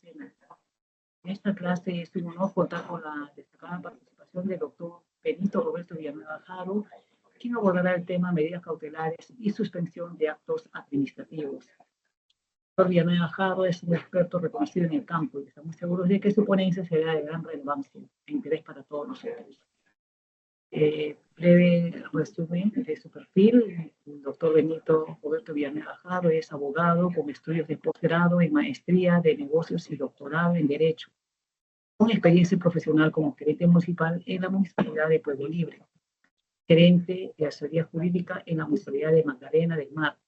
Sena. En esta clase es un honor contar con la destacada participación del doctor Benito Roberto Villanueva Jaro, quien abordará el tema medidas cautelares y suspensión de actos administrativos. El doctor Villanueva Jaro es un experto reconocido en el campo y estamos seguros de que su ponencia será de gran relevancia e interés para todos nosotros. Breve resumen de su perfil. El doctor Benito Roberto Villanueva Jaro es abogado con estudios de posgrado en maestría de negocios y doctorado en Derecho, con experiencia profesional como gerente municipal en la Municipalidad de Pueblo Libre, gerente de asesoría jurídica en la Municipalidad de Magdalena del Mar,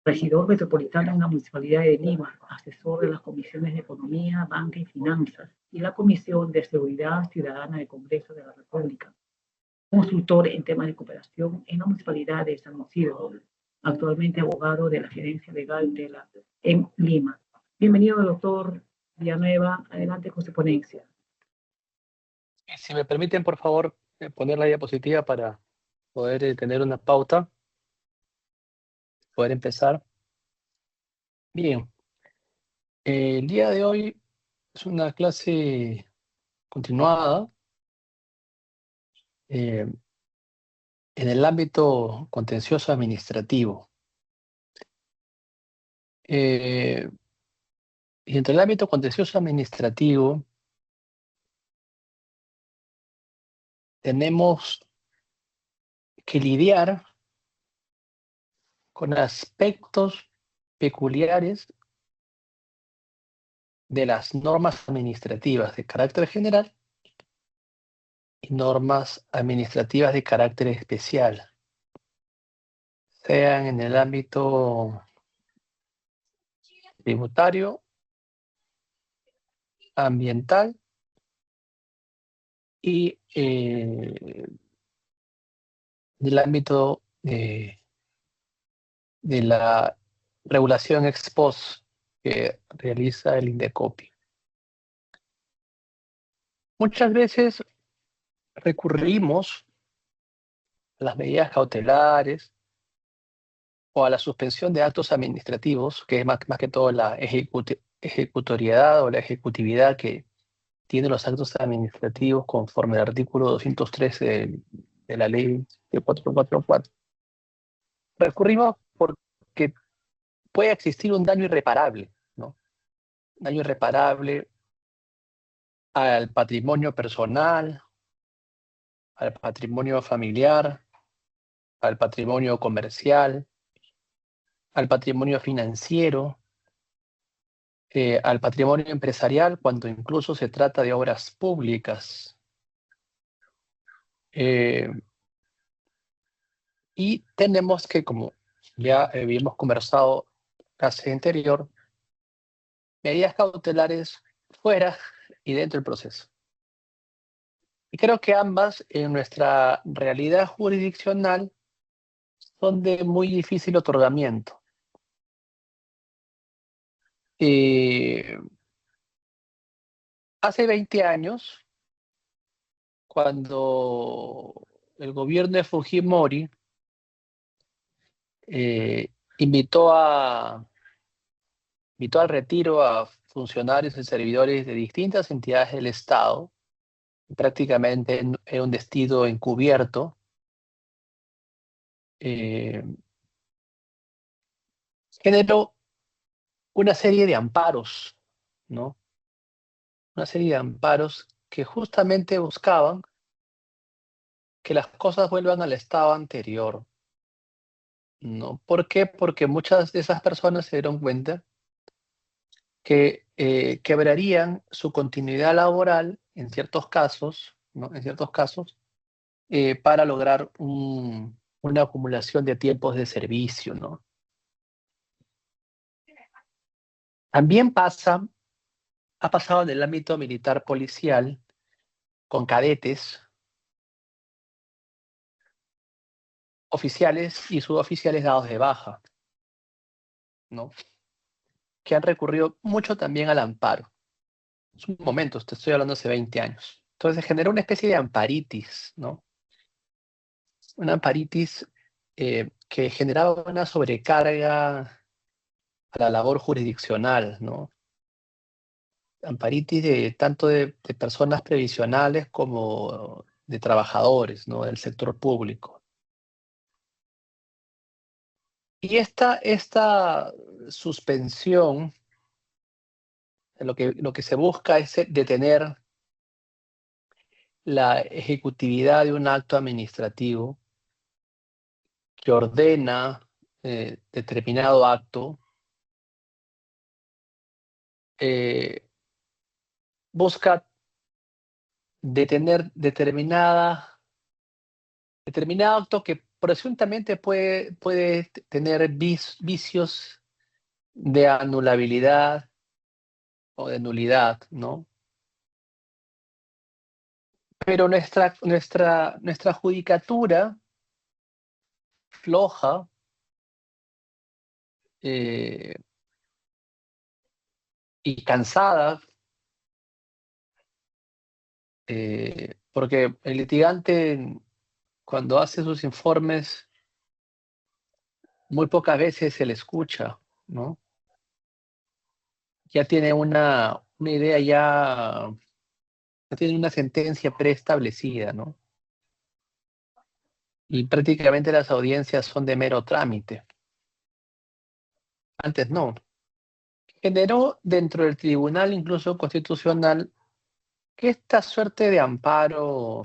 regidor metropolitano en la Municipalidad de Lima, asesor de las comisiones de Economía, Banca y Finanzas y la Comisión de Seguridad Ciudadana del Congreso de la República, consultor en temas de cooperación en la Municipalidad de San Isidro, actualmente abogado de la Gerencia Legal en Lima. Bienvenido, doctor Villanueva. Adelante con su ponencia. Si me permiten, por favor, poner la diapositiva para poder tener una pauta, poder empezar. Bien, el día de hoy es una clase continuada en el ámbito contencioso administrativo. Y entre el ámbito contencioso administrativo tenemos que lidiar con aspectos peculiares de las normas administrativas de carácter general y normas administrativas de carácter especial, sean en el ámbito tributario, ambiental y del ámbito de la regulación ex post que realiza el INDECOPI. Muchas veces recurrimos a las medidas cautelares o a la suspensión de actos administrativos, que es más que todo la ejecutoriedad o la ejecutividad que tienen los actos administrativos conforme al artículo 213 de la ley 444. Recurrimos porque puede existir un daño irreparable, ¿no? Daño irreparable al patrimonio personal, al patrimonio familiar, al patrimonio comercial, al patrimonio financiero, al patrimonio empresarial, cuando incluso se trata de obras públicas. Y tenemos que, como ya habíamos conversado clase anterior, medidas cautelares fuera y dentro del proceso. Y creo que ambas, en nuestra realidad jurisdiccional, son de muy difícil otorgamiento. Hace 20 años, cuando el gobierno de Fujimori invitó al retiro a funcionarios y servidores de distintas entidades del Estado, prácticamente en un despido encubierto, generó una serie de amparos, ¿no? Una serie de amparos que justamente buscaban que las cosas vuelvan al estado anterior, ¿no? ¿Por qué? Porque muchas de esas personas se dieron cuenta que quebrarían su continuidad laboral en ciertos casos, ¿no? En ciertos casos, para lograr una acumulación de tiempos de servicio, ¿no? También ha pasado en el ámbito militar policial con cadetes, oficiales y suboficiales dados de baja, ¿no? Que han recurrido mucho también al amparo. Es un momento, te estoy hablando hace 20 años. Entonces generó una especie de amparitis, ¿no? Una amparitis que generaba una sobrecarga a la labor jurisdiccional, ¿no? amparitis tanto de personas previsionales como de trabajadores, ¿no? Del sector público. Y esta suspensión, lo que se busca es detener la ejecutividad de un acto administrativo que ordena determinado acto, busca detener determinado acto que presuntamente puede tener vicios de anulabilidad o de nulidad, ¿no? Pero nuestra judicatura floja, y cansada, porque el litigante, cuando hace sus informes, muy pocas veces se le escucha, ¿no? Ya tiene una idea, ya tiene una sentencia preestablecida, ¿no? Y prácticamente las audiencias son de mero trámite. Antes no. Generó dentro del Tribunal incluso Constitucional que esta suerte de amparo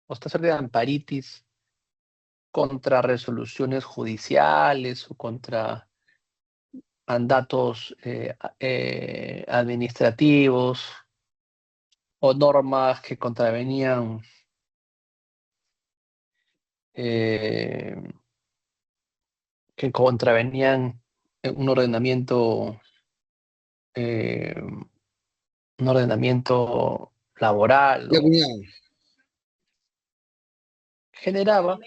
o esta suerte de amparitis contra resoluciones judiciales o contra mandatos administrativos o normas que contravenían eh, un ordenamiento eh, laboral, Ya, ¿no? cuñado. Generaba,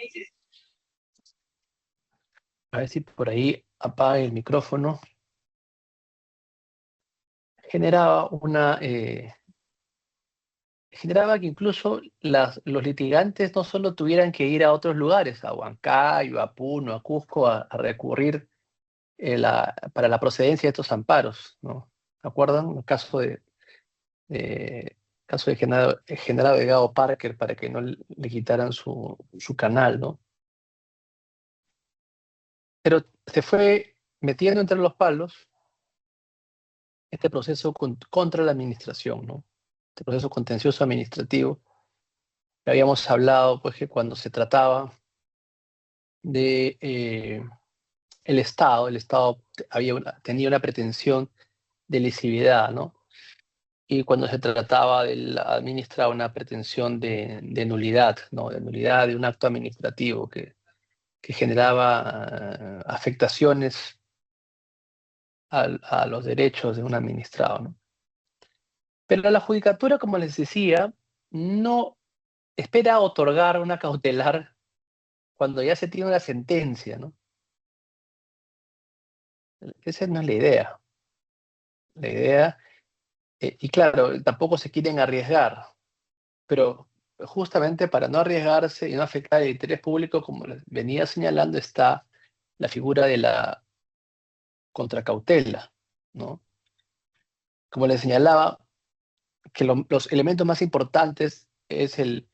a ver si por ahí apaga el micrófono, generaba generaba que incluso los litigantes no solo tuvieran que ir a otros lugares, a Huancayo, a Puno, a Cusco, a recurrir para la procedencia de estos amparos, ¿no? ¿Se acuerdan? El caso de general Delgado Parker, para que no le quitaran su canal, ¿no? Pero se fue metiendo entre los palos este proceso contra la administración, ¿no? Este proceso contencioso administrativo. Habíamos hablado, pues, que cuando se trataba de el Estado tenía una pretensión de lesividad, ¿no? Y cuando se trataba de administrar una pretensión de nulidad, ¿no? De nulidad de un acto administrativo que generaba afectaciones a los derechos de un administrado, ¿no? Pero la judicatura, como les decía, no espera otorgar una cautelar cuando ya se tiene una sentencia, ¿no? Esa no es la idea. La idea, y claro, tampoco se quieren arriesgar, pero justamente para no arriesgarse y no afectar el interés público, como les venía señalando, está la figura de la contracautela, ¿no? Como les señalaba, que los elementos más importantes es el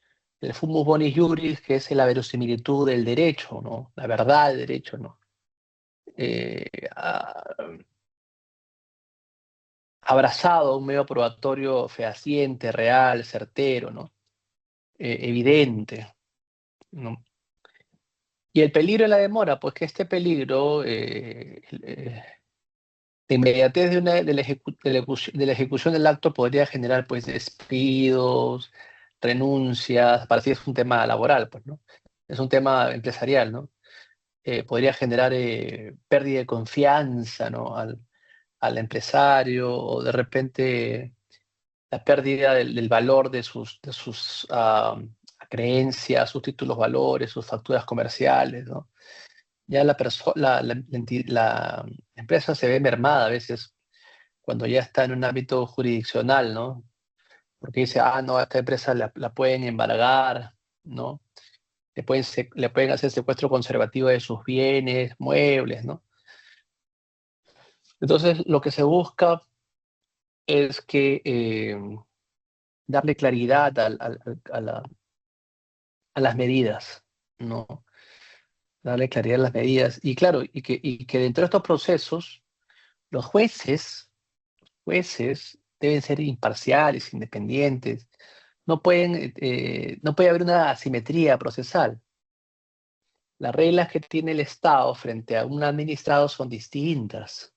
fumus bonis juris, que es la verosimilitud del derecho, ¿no? La verdad del derecho, ¿no? Abrazado a un medio probatorio fehaciente, real, certero, ¿no? Evidente, ¿no? Y el peligro de la demora, pues que este peligro, de inmediatez de la ejecución del acto podría generar, pues, despidos, renuncias, para sí es un tema laboral, pues, ¿no? Es un tema empresarial, ¿no? Podría generar pérdida de confianza, ¿no? Al empresario, o de repente la pérdida del valor de sus creencias, sus títulos valores, sus facturas comerciales, ¿no? Ya la empresa se ve mermada a veces cuando ya está en un ámbito jurisdiccional, ¿no? Porque dice, no, a esta empresa la pueden embargar, ¿no? Le pueden hacer secuestro conservativo de sus bienes, muebles, ¿no? Entonces, lo que se busca es que darle claridad a las medidas, ¿no? Darle claridad a las medidas. Y claro, y que dentro de estos procesos, los jueces deben ser imparciales, independientes. No puede haber una asimetría procesal. Las reglas que tiene el Estado frente a un administrado son distintas.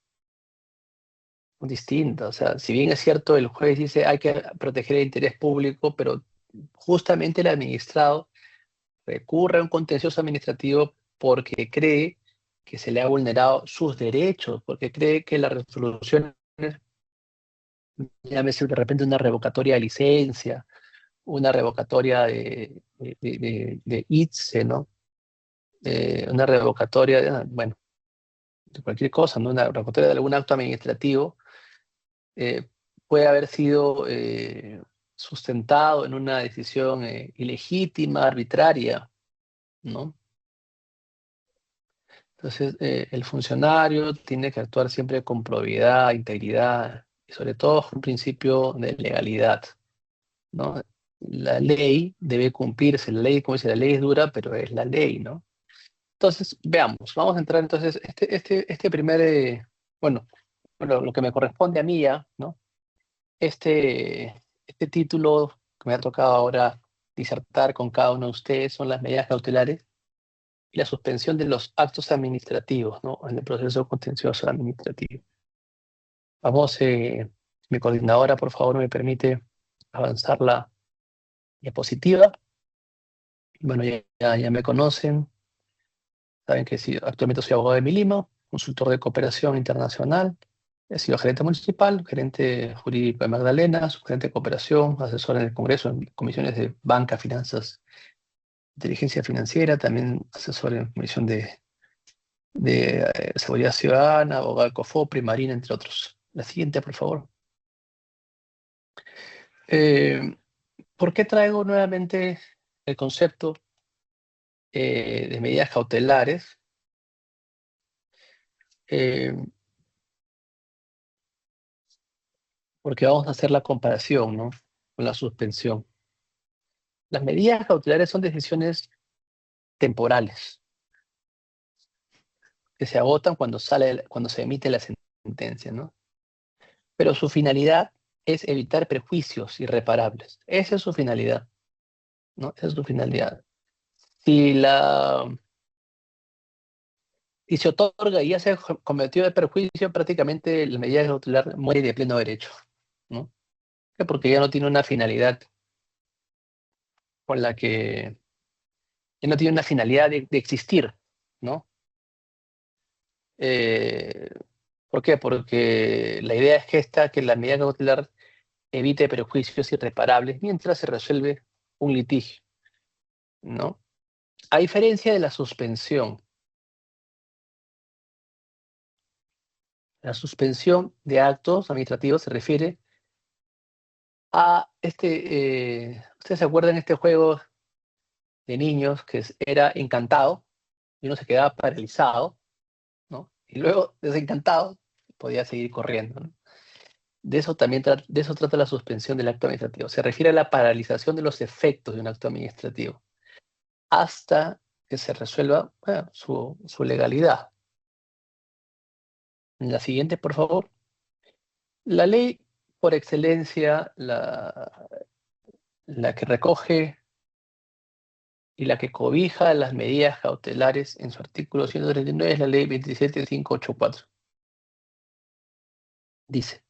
Son distintas. O sea, si bien es cierto, el juez dice hay que proteger el interés público, pero justamente el administrado recurre a un contencioso administrativo porque cree que se le ha vulnerado sus derechos, porque cree que las resoluciones, llámese de repente una revocatoria de licencia, una revocatoria de ITSE, ¿no? Una revocatoria bueno, de cualquier cosa, ¿no? Una revocatoria de algún acto administrativo, puede haber sido sustentado en una decisión ilegítima, arbitraria, ¿no? Entonces, el funcionario tiene que actuar siempre con probidad, integridad y sobre todo un principio de legalidad, ¿no? La ley debe cumplirse, la ley, como dice, la ley es dura, pero es la ley, ¿no? Entonces, veamos, vamos a entrar entonces, este primer, bueno, lo que me corresponde a mí ya, ¿no? Este título que me ha tocado ahora disertar con cada uno de ustedes son las medidas cautelares y la suspensión de los actos administrativos, ¿no? En el proceso contencioso administrativo. Vamos, mi coordinadora, por favor, me permite avanzar la diapositiva. Bueno, ya me conocen, saben que sí, actualmente soy abogado de mi Lima, consultor de cooperación internacional, he sido gerente municipal, gerente jurídico de Magdalena, subgerente de cooperación, asesor en el Congreso en comisiones de banca, finanzas, inteligencia financiera, también asesor en comisión de seguridad ciudadana, abogado de COFOPRI, Marina, entre otros. La siguiente, por favor. ¿Por qué traigo nuevamente el concepto de medidas cautelares? Eh, Porque vamos a hacer la comparación, ¿no? Con la suspensión. Las medidas cautelares son decisiones temporales que se agotan cuando se emite la sentencia, ¿no? Pero su finalidad es evitar perjuicios irreparables. Esa es su finalidad, ¿no? Esa es su finalidad. Si y se otorga y ya se cometió de perjuicio, prácticamente la medida cautelar muere de pleno derecho, ¿no? Porque ya no tiene una finalidad con la que, ya no tiene una finalidad de existir, ¿no? Eh, ¿Por qué? Porque la idea es que la medida cautelar evite perjuicios irreparables mientras se resuelve un litigio, ¿no? A diferencia de la suspensión de actos administrativos se refiere a ¿ustedes se acuerdan de este juego de niños que era encantado y uno se quedaba paralizado, ¿no? Y luego, desencantado, podía seguir corriendo, ¿no? De eso trata la suspensión del acto administrativo. Se refiere a la paralización de los efectos de un acto administrativo hasta que se resuelva, bueno, su legalidad. La siguiente, por favor. La ley por excelencia, la que recoge y la que cobija las medidas cautelares en su artículo 139 es la ley 27584. Dice,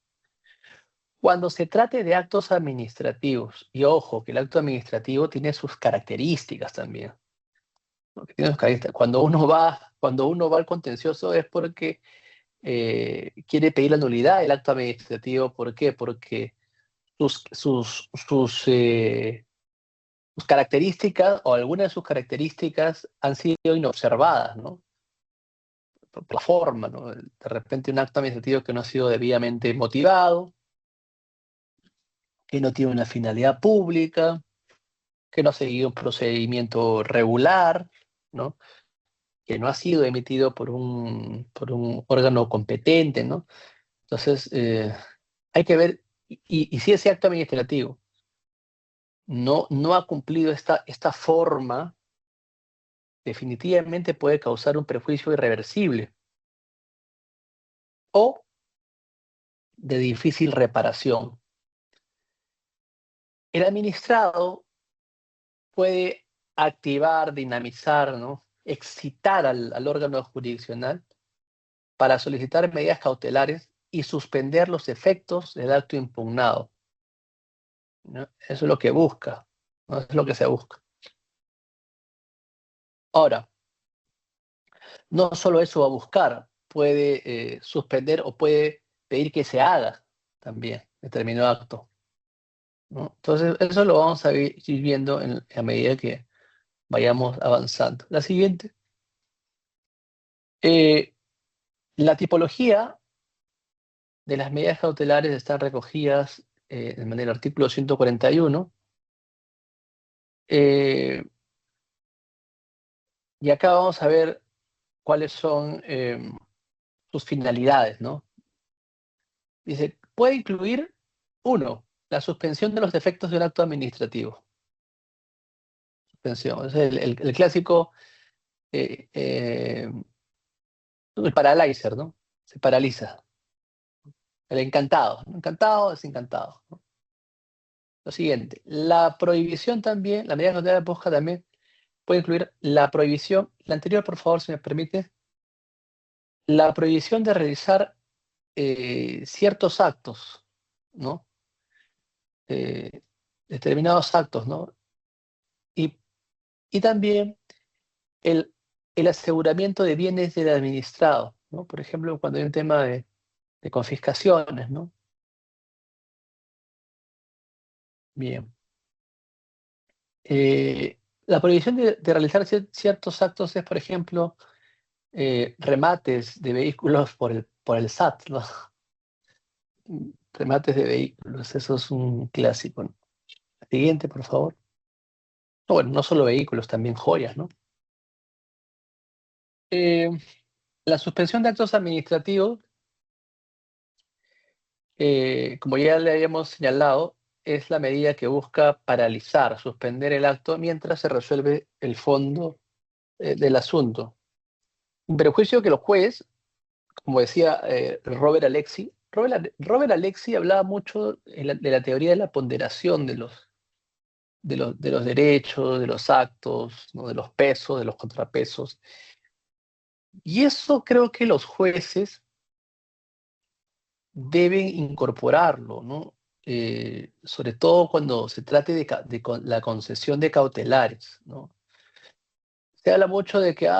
cuando se trate de actos administrativos, y ojo, que el acto administrativo tiene sus características también, ¿no? Que tiene sus características. Cuando uno va al contencioso es porque quiere pedir la nulidad del acto administrativo. ¿Por qué? Porque sus características o algunas de sus características han sido inobservadas, ¿no? Por la forma, ¿no? De repente un acto administrativo que no ha sido debidamente motivado, que no tiene una finalidad pública, que no ha seguido un procedimiento regular, ¿no? Que no ha sido emitido por un órgano competente, ¿no? Entonces, hay que ver y si ese acto administrativo no ha cumplido esta forma, definitivamente puede causar un perjuicio irreversible o de difícil reparación. El administrado puede activar, dinamizar, ¿no? Excitar al órgano jurisdiccional para solicitar medidas cautelares y suspender los efectos del acto impugnado, ¿no? Eso es lo que busca, ¿no? Eso es lo que se busca. Ahora, no solo eso va a buscar, puede suspender o puede pedir que se haga también determinado acto, ¿no? Entonces, eso lo vamos a ir viendo a medida que vayamos avanzando. La siguiente. La tipología de las medidas cautelares están recogidas en el artículo 141. Y acá vamos a ver cuáles son sus finalidades, ¿no? Dice, puede incluir, uno, la suspensión de los defectos de un acto administrativo. Suspensión, es el clásico, el paralyzer, ¿no? Se paraliza. El encantado, encantado, desencantado, ¿no? Lo siguiente, la prohibición también, la medida cautelar de busca también puede incluir la prohibición, la anterior, por favor, si me permite, la prohibición de realizar ciertos actos, ¿no? Eh, determinados actos, ¿no? Y, y también el, el aseguramiento de bienes del administrado, ¿no? Por ejemplo, cuando hay un tema de confiscaciones, ¿no? Bien. La prohibición de realizar ciertos actos es, por ejemplo, remates de vehículos por el SAT, ¿no? Remates de vehículos, eso es un clásico, ¿no? Siguiente, por favor. No, bueno, no solo vehículos, también joyas, ¿no? Eh, la suspensión de actos administrativos, como ya le habíamos señalado, es la medida que busca paralizar, suspender el acto mientras se resuelve el fondo del asunto. Un perjuicio que los jueces, como decía Robert Alexi hablaba mucho de la teoría de la ponderación de los derechos, de los actos, ¿no? De los pesos, de los contrapesos. Y eso creo que los jueces deben incorporarlo, ¿no? Sobre todo cuando se trate la concesión de cautelares, ¿no? Se habla mucho de que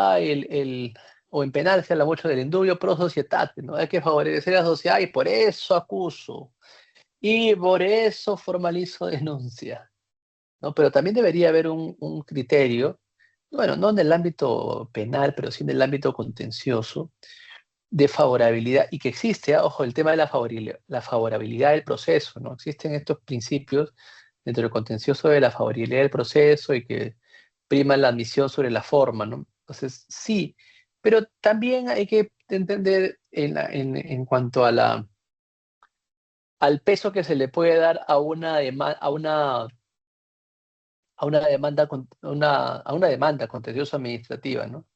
o en penal se habla mucho del indubio pro societate, ¿no? Hay que favorecer a la sociedad y por eso acuso, y por eso formalizo denuncia, ¿no? Pero también debería haber un criterio, bueno, no en el ámbito penal, pero sí en el ámbito contencioso, de favorabilidad, y que existe, ojo, el tema de la favorabilidad del proceso, ¿no? Existen estos principios dentro del contencioso de la favorabilidad del proceso y que prima la admisión sobre la forma, ¿no? Entonces, sí, pero también hay que entender en cuanto al peso que se le puede dar a una demanda contencioso administrativa, ¿no?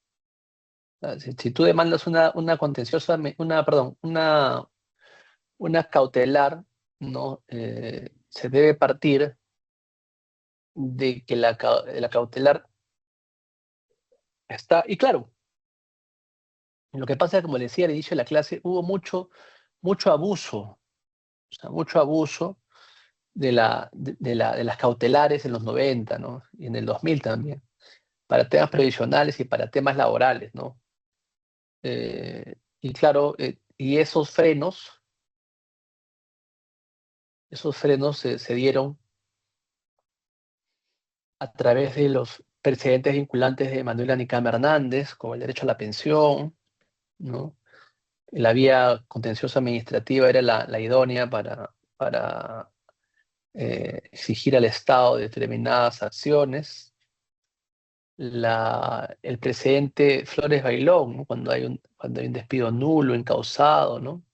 Si tú demandas una contenciosa, perdón, una cautelar, ¿no? Se debe partir de que la cautelar está, y claro, lo que pasa es que, como le decía al inicio de la clase, hubo mucho abuso, o sea, mucho abuso de las cautelares en los 90, ¿no? Y en el 2000 también, para temas previsionales y para temas laborales, ¿no? Y claro, y esos frenos se dieron a través de los precedentes vinculantes de Manuel Anicama Hernández, como el derecho a la pensión, ¿no? La vía contenciosa administrativa era la idónea para exigir al Estado determinadas acciones. El precedente Flores Bailón, ¿no? Cuando hay un despido nulo, incausado, ¿no?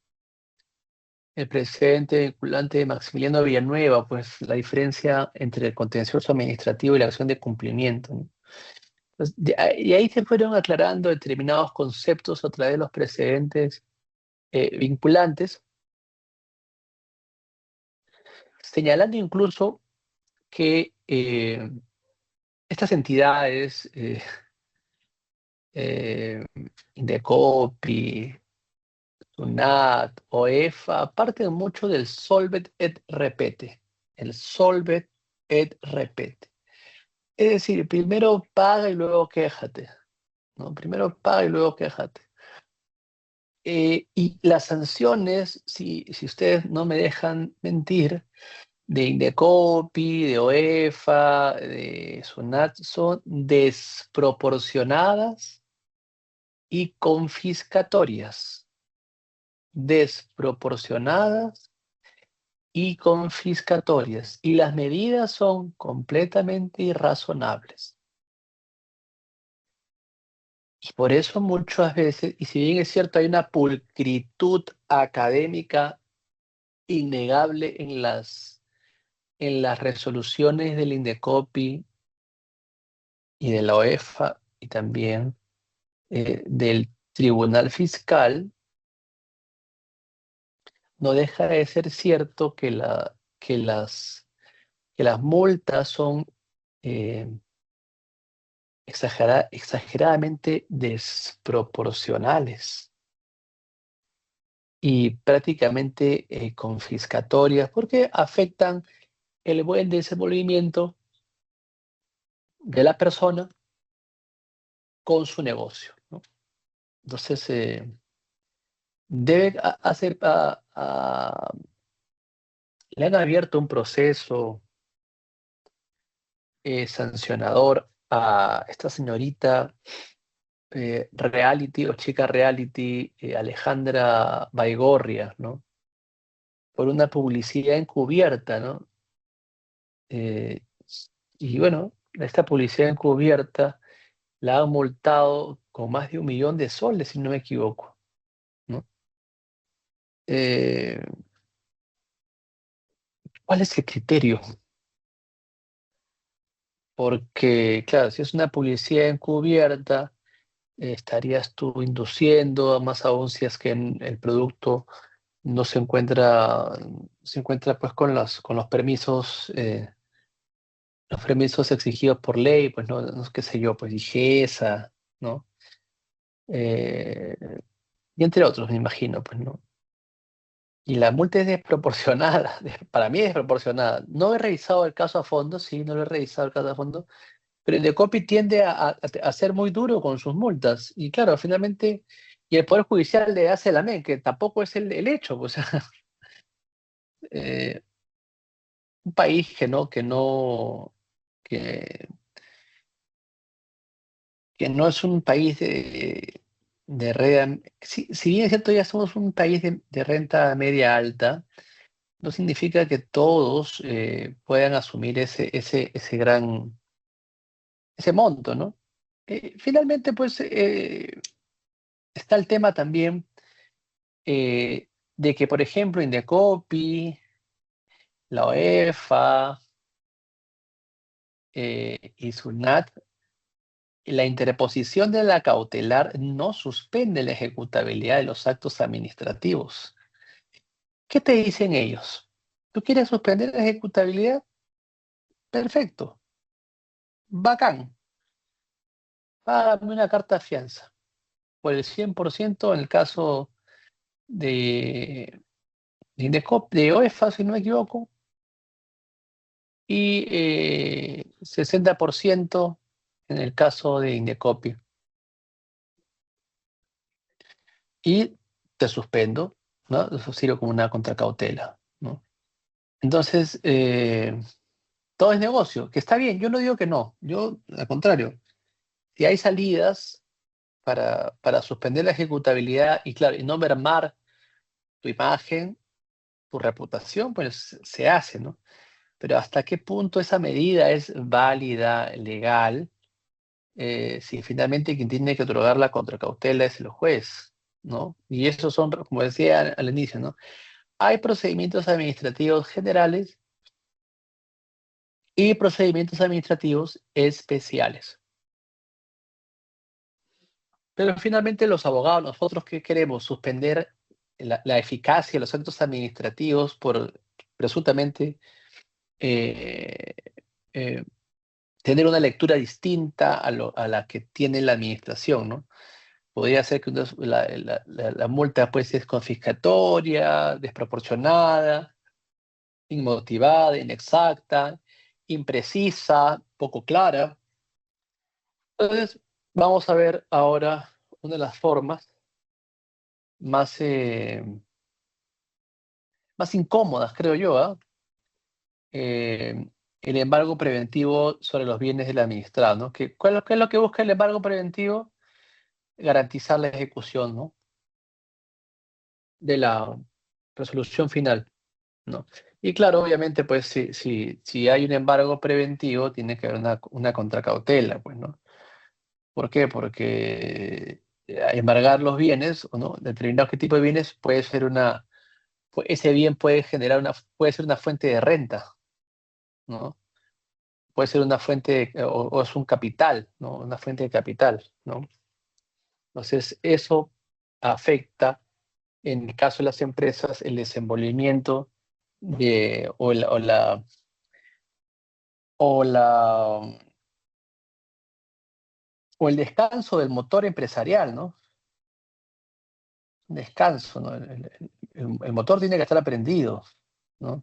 el precedente vinculante de Maximiliano Villanueva, pues la diferencia entre el contencioso administrativo y la acción de cumplimiento, ¿no? Entonces, y ahí se fueron aclarando determinados conceptos a través de los precedentes vinculantes, señalando incluso que estas entidades, eh, Indecopi, SUNAT, OEFA, parten mucho del solvet et repete. El solvet et repete. Es decir, primero paga y luego quéjate, ¿no? Primero paga y luego quéjate. Y las sanciones, si ustedes no me dejan mentir, de Indecopi, de OEFA, de SUNAT, son desproporcionadas y confiscatorias. Desproporcionadas y confiscatorias. Y las medidas son completamente irrazonables. Y por eso muchas veces, y si bien es cierto, hay una pulcritud académica innegable en las resoluciones del Indecopi y de la OEFA y también del Tribunal Fiscal, no deja de ser cierto que las multas son exageradamente desproporcionales y prácticamente confiscatorias porque afectan el buen desenvolvimiento de la persona con su negocio, ¿no? Entonces, debe hacer, le han abierto un proceso sancionador a esta señorita reality o chica reality, Alejandra Baigorria, ¿no? Por una publicidad encubierta, ¿no? Eh, y bueno, esta publicidad encubierta la han multado con más de 1 millón de soles, si no me equivoco, ¿no? Eh, ¿Cuál es el criterio? Porque, claro, si es una publicidad encubierta, estarías tú induciendo, más aún si es que el producto no se encuentra pues con los permisos exigidos por ley, pues no qué sé yo, pues IGESA, ¿no? Eh, y entre otros, me imagino, pues, ¿no? Y la multa es desproporcionada, para mí es desproporcionada. No he revisado el caso a fondo, sí, no lo he revisado el caso a fondo, pero el Indecopi tiende a ser muy duro con sus multas. Y claro, finalmente, y el Poder Judicial le hace la men, que tampoco es el hecho, pues, eh, un país que, que no es un país de renta, si bien es cierto, ya somos un país de renta media alta, no significa que todos puedan asumir ese monto, ¿no? Finalmente, pues, está el tema también de que, por ejemplo, Indecopi, la OEFA y SUNAT, la interposición de la cautelar no suspende la ejecutabilidad de los actos administrativos. ¿Qué te dicen ellos? ¿Tú quieres suspender la ejecutabilidad? Perfecto, bacán, págame una carta de fianza por el 100% en el caso de OEFA, si no me equivoco, y 60% en el caso de Indecopi. Y te suspendo, ¿no? Eso sirve como una contracautela, ¿no? Entonces, todo es negocio, que está bien, yo no digo que no, yo al contrario, si hay salidas para suspender la ejecutabilidad y claro, y no mermar tu imagen, tu reputación, pues se hace, ¿no? Pero ¿hasta qué punto esa medida es válida, legal, si finalmente quien tiene que otorgar la contracautela es el juez, ¿no? Y esos son, como decía al inicio, ¿no? hay procedimientos administrativos generales y procedimientos administrativos especiales. Pero finalmente los abogados, nosotros que queremos suspender la eficacia de los actos administrativos por presuntamente eh, eh, tener una lectura distinta a la que tiene la administración, ¿no? Podría ser que la multa pues es confiscatoria, desproporcionada, inmotivada, inexacta, imprecisa, poco clara. Entonces, vamos a ver ahora una de las formas más, más incómodas, creo yo, ¿ah? El embargo preventivo sobre los bienes del administrado, ¿no? ¿Qué es lo que busca el embargo preventivo? Garantizar la ejecución, ¿no? De la resolución final, ¿no? Y claro, obviamente, pues si hay un embargo preventivo, tiene que haber una contracautela, pues, ¿no? ¿Por qué? Porque embargar los bienes, o no, determinado qué tipo de bienes puede ser ese bien puede generar puede ser una fuente de renta, ¿no? Puede ser una fuente, o es un capital, ¿no? Una fuente de capital, ¿no? Entonces, eso afecta, en el caso de las empresas, el desenvolvimiento o o la, o el descanso del motor empresarial, ¿no? Descanso, ¿no? El motor tiene que estar prendido, ¿no?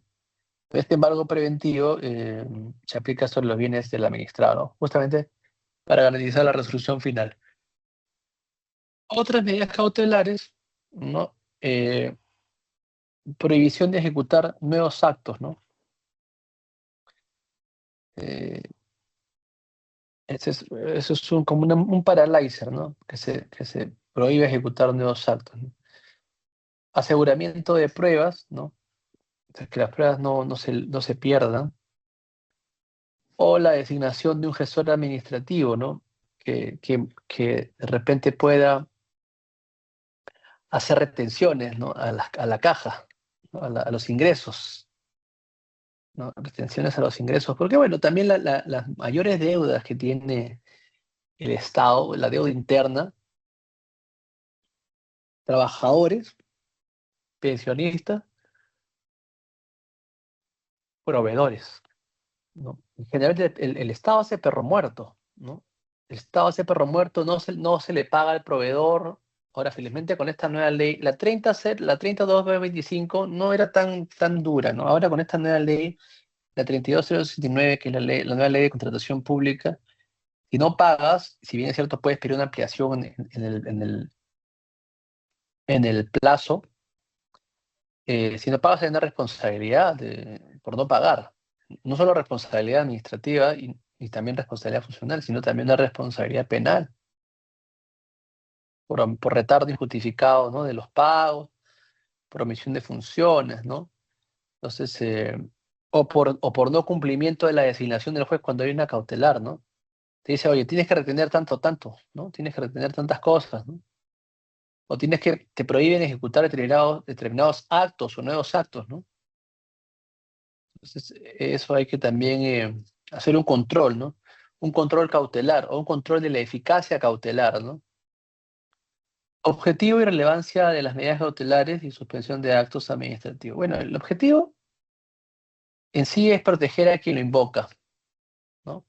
Este embargo preventivo se aplica sobre los bienes del administrado, ¿no? Justamente para garantizar la resolución final. Otras medidas cautelares, ¿no? Prohibición de ejecutar nuevos actos, ¿no? Eh, eso es como un paralyzer, ¿no? Que se prohíbe ejecutar nuevos actos, ¿no? Aseguramiento de pruebas, ¿no? Que las pruebas no se pierdan. O la designación de un gestor administrativo, ¿no? Que de repente pueda hacer retenciones, ¿no? A la caja, ¿no? A los ingresos, ¿no? Retenciones a los ingresos. Porque, bueno, también las mayores deudas que tiene el Estado, la deuda interna, trabajadores, pensionistas, proveedores, ¿no? Generalmente el Estado hace perro muerto, ¿no? El Estado hace perro muerto, no se le paga al proveedor. Ahora, felizmente, con esta nueva ley, la 32.25 no era tan dura, ¿no? Ahora, con esta nueva ley, la 32.069, que es la nueva ley de contratación pública, si no pagas, si bien es cierto, puedes pedir una ampliación en el plazo, si no pagas hay una responsabilidad por no pagar. No solo responsabilidad administrativa y también responsabilidad funcional, sino también una responsabilidad penal por retardo injustificado, ¿no? De los pagos, por omisión de funciones, ¿no? Entonces, o por no cumplimiento de la designación del juez cuando hay una cautelar, ¿no? Te dice, oye, tienes que retener tanto, ¿no? Tienes que retener tantas cosas, ¿no? O te prohíben ejecutar determinados actos o nuevos actos, ¿no? Entonces, eso hay que también hacer un control, ¿no? Un control cautelar o un control de la eficacia cautelar, ¿no? Objetivo y relevancia de las medidas cautelares y suspensión de actos administrativos. Bueno, el objetivo en sí es proteger a quien lo invoca, ¿no?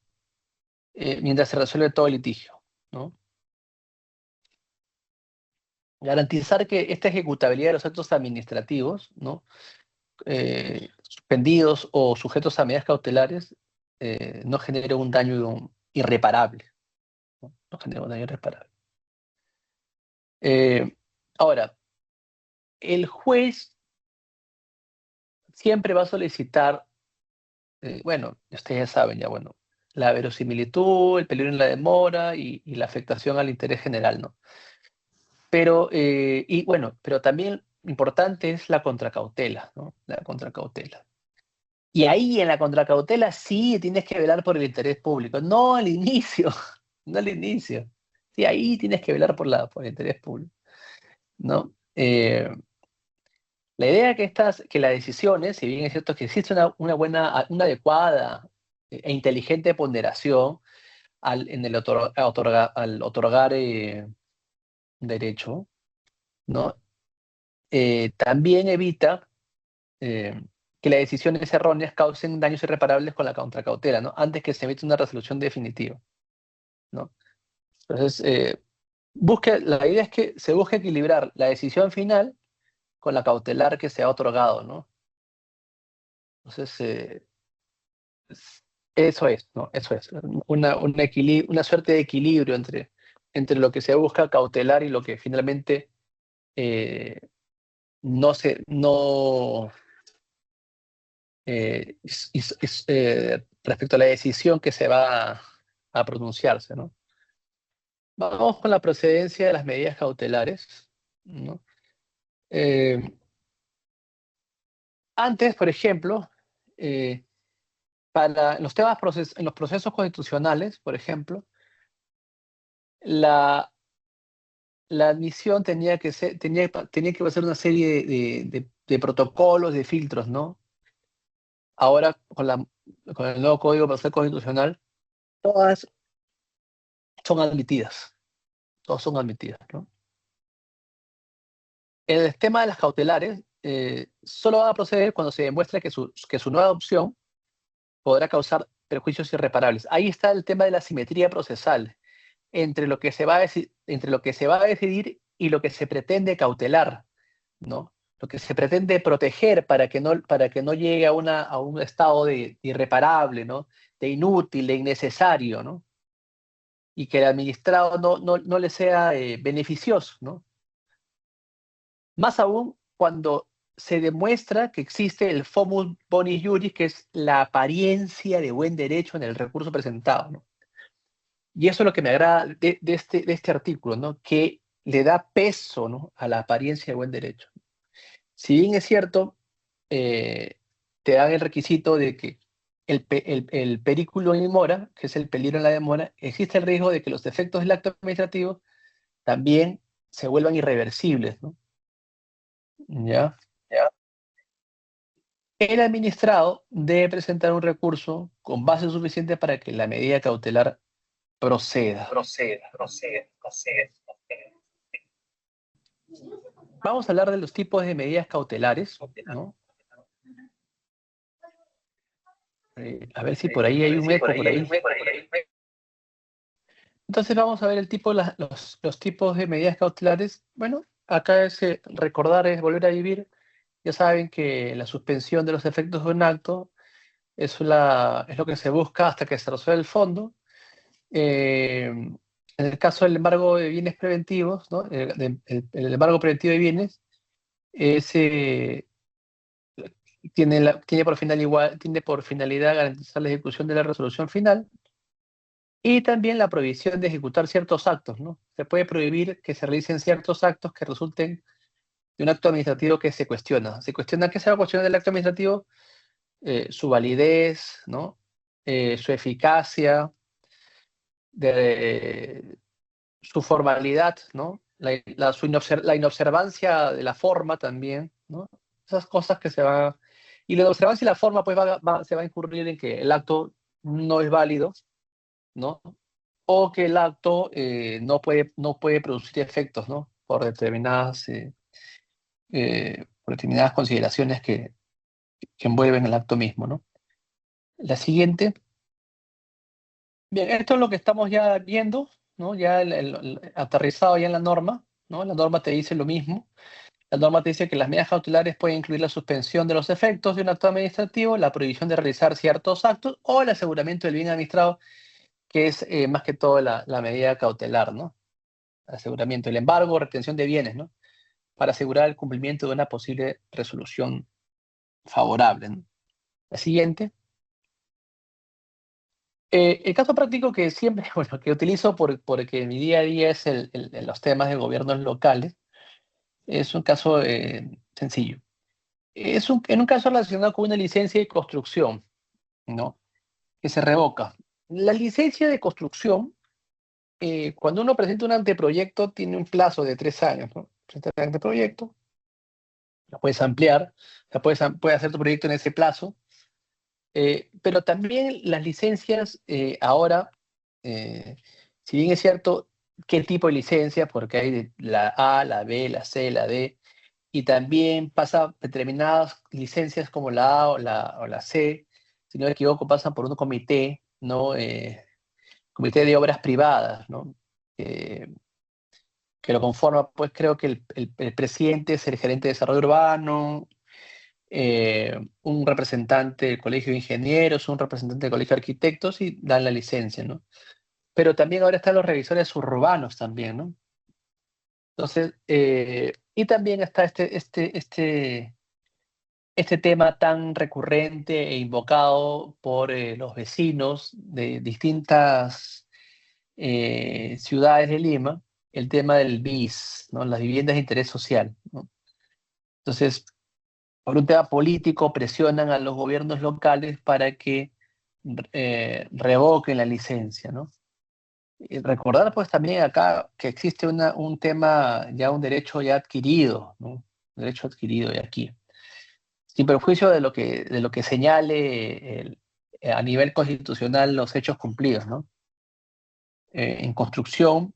Mientras se resuelve todo el litigio, ¿no? Garantizar que esta ejecutabilidad de los actos administrativos, ¿no? Suspendidos o sujetos a medidas cautelares, no genere un daño irreparable, ¿no? No genere un daño irreparable. Ahora, el juez siempre va a solicitar, bueno, ustedes ya saben, ya bueno, la verosimilitud, el peligro en la demora y la afectación al interés general, ¿no? Pero, y bueno, pero también importante es la contracautela, ¿no? La contracautela. Y ahí en la contracautela sí tienes que velar por el interés público, no al inicio, no al inicio. Sí, ahí tienes que velar por el interés público, ¿no? La idea que las decisiones, si bien es cierto que existe una adecuada e inteligente ponderación al otorgar derecho, ¿no? También evita que las decisiones erróneas causen daños irreparables con la contracautela, ¿no? Antes que se emita una resolución definitiva, ¿no? Entonces, la idea es que se busque equilibrar la decisión final con la cautelar que se ha otorgado, ¿no? Entonces, eso es, ¿no? Eso es. Una suerte de equilibrio entre lo que se busca cautelar y lo que finalmente eh, no respecto a la decisión que se va a pronunciarse, ¿no? Vamos con la procedencia de las medidas cautelares, ¿no? Eh, Antes, por ejemplo, en los procesos constitucionales, por ejemplo, la, la admisión tenía que pasar una serie de protocolos, de filtros, ¿no? Ahora, con el nuevo Código Procesal Constitucional, todas son admitidas, todas son admitidas, ¿no? El tema de las cautelares solo va a proceder cuando se demuestre que su nueva opción podrá causar perjuicios irreparables. Ahí está el tema de la simetría procesal entre lo que se va a decidir y lo que se pretende cautelar, ¿no? Lo que se pretende proteger para que no llegue a un estado de irreparable, ¿no? De inútil, de innecesario, ¿no? Y que el administrado no le sea beneficioso, ¿no? Más aún cuando se demuestra que existe el fomus bonis juris, que es la apariencia de buen derecho en el recurso presentado, ¿no? Y eso es lo que me agrada de este artículo, ¿no? Que le da peso, ¿no? A la apariencia de buen derecho. Si bien es cierto, te dan el requisito de que el periculum in mora, que es el peligro en la demora, existe el riesgo de que los efectos del acto administrativo también se vuelvan irreversibles, ¿no? ¿Ya? ¿Ya? El administrado debe presentar un recurso con base suficiente para que la medida cautelar proceda. Vamos a hablar de los tipos de medidas cautelares, ¿no? A ver si por ahí hay un eco por ahí. Entonces vamos a ver los tipos de medidas cautelares. Bueno, acá es recordar, es volver a vivir. Ya saben que la suspensión de los efectos de un acto es lo que se busca hasta que se resuelva el fondo. En el caso del embargo de bienes preventivos, ¿no? El embargo preventivo de bienes tiene por finalidad garantizar la ejecución de la resolución final y también la prohibición de ejecutar ciertos actos, ¿no? Se puede prohibir que se realicen ciertos actos que resulten de un acto administrativo que se cuestiona. Se cuestiona qué se va a cuestionar del acto administrativo, su validez, ¿no? Su eficacia, su formalidad, ¿no? La inobservancia de la forma también, ¿no? Esas cosas que se van. Y la inobservancia y la forma, pues, se va a incurrir en que el acto no es válido, ¿no? O que el acto no puede producir efectos, ¿no? Por determinadas consideraciones que envuelven el acto mismo, ¿no? La siguiente. Bien, esto es lo que estamos ya viendo, ¿no? Ya aterrizado ya en la norma, ¿no? La norma te dice lo mismo. La norma te dice que las medidas cautelares pueden incluir la suspensión de los efectos de un acto administrativo, la prohibición de realizar ciertos actos o el aseguramiento del bien administrado, que es más que todo la medida cautelar, ¿no? Aseguramiento, el embargo o retención de bienes, ¿no? Para asegurar el cumplimiento de una posible resolución favorable, ¿no? La siguiente. El caso práctico que siempre, bueno, que utilizo porque mi día a día es los temas de gobiernos locales, es un caso sencillo. En un caso relacionado con una licencia de construcción, ¿no? Que se revoca. La licencia de construcción, cuando uno presenta un anteproyecto, tiene un plazo de 3 años, ¿no? Presenta el anteproyecto, la puedes ampliar, puedes hacer tu proyecto en ese plazo, pero también las licencias ahora, si bien es cierto, qué tipo de licencia, porque hay la A, la B, la C, la D, y también pasa determinadas licencias como la A o la C, si no me equivoco, pasan por un comité, ¿no? Comité de obras privadas, ¿no? Que lo conforma, pues creo que el presidente es el gerente de desarrollo urbano, un representante del colegio de ingenieros, un representante del colegio de arquitectos y dan la licencia, ¿no? Pero también ahora están los revisores urbanos también, ¿no? Entonces, y también está este tema tan recurrente e invocado por los vecinos de distintas ciudades de Lima, el tema del BIS, ¿no? Las viviendas de interés social, ¿no? Entonces, por un tema político, presionan a los gobiernos locales para que revoquen la licencia, ¿no? Y recordar pues también acá que existe un tema, ya un derecho ya adquirido, ¿no? Un derecho adquirido de aquí. Sin perjuicio de lo que señale a nivel constitucional los hechos cumplidos, ¿no? En construcción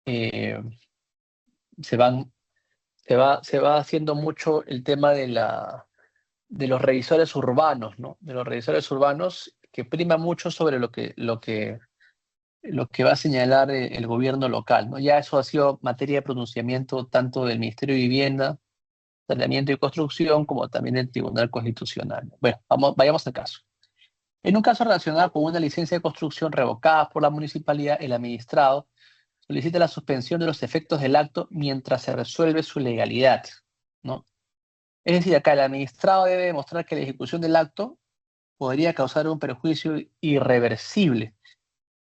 eh, se van, se va haciendo mucho el tema de los revisores urbanos, ¿no? De los revisores urbanos que prima mucho sobre lo que va a señalar el gobierno local, ¿no? Ya eso ha sido materia de pronunciamiento tanto del Ministerio de Vivienda, Saneamiento y Construcción, como también del Tribunal Constitucional. Bueno, vayamos al caso. En un caso relacionado con una licencia de construcción revocada por la municipalidad, el administrado solicita la suspensión de los efectos del acto mientras se resuelve su legalidad, ¿no? Es decir, acá el administrado debe demostrar que la ejecución del acto podría causar un perjuicio irreversible.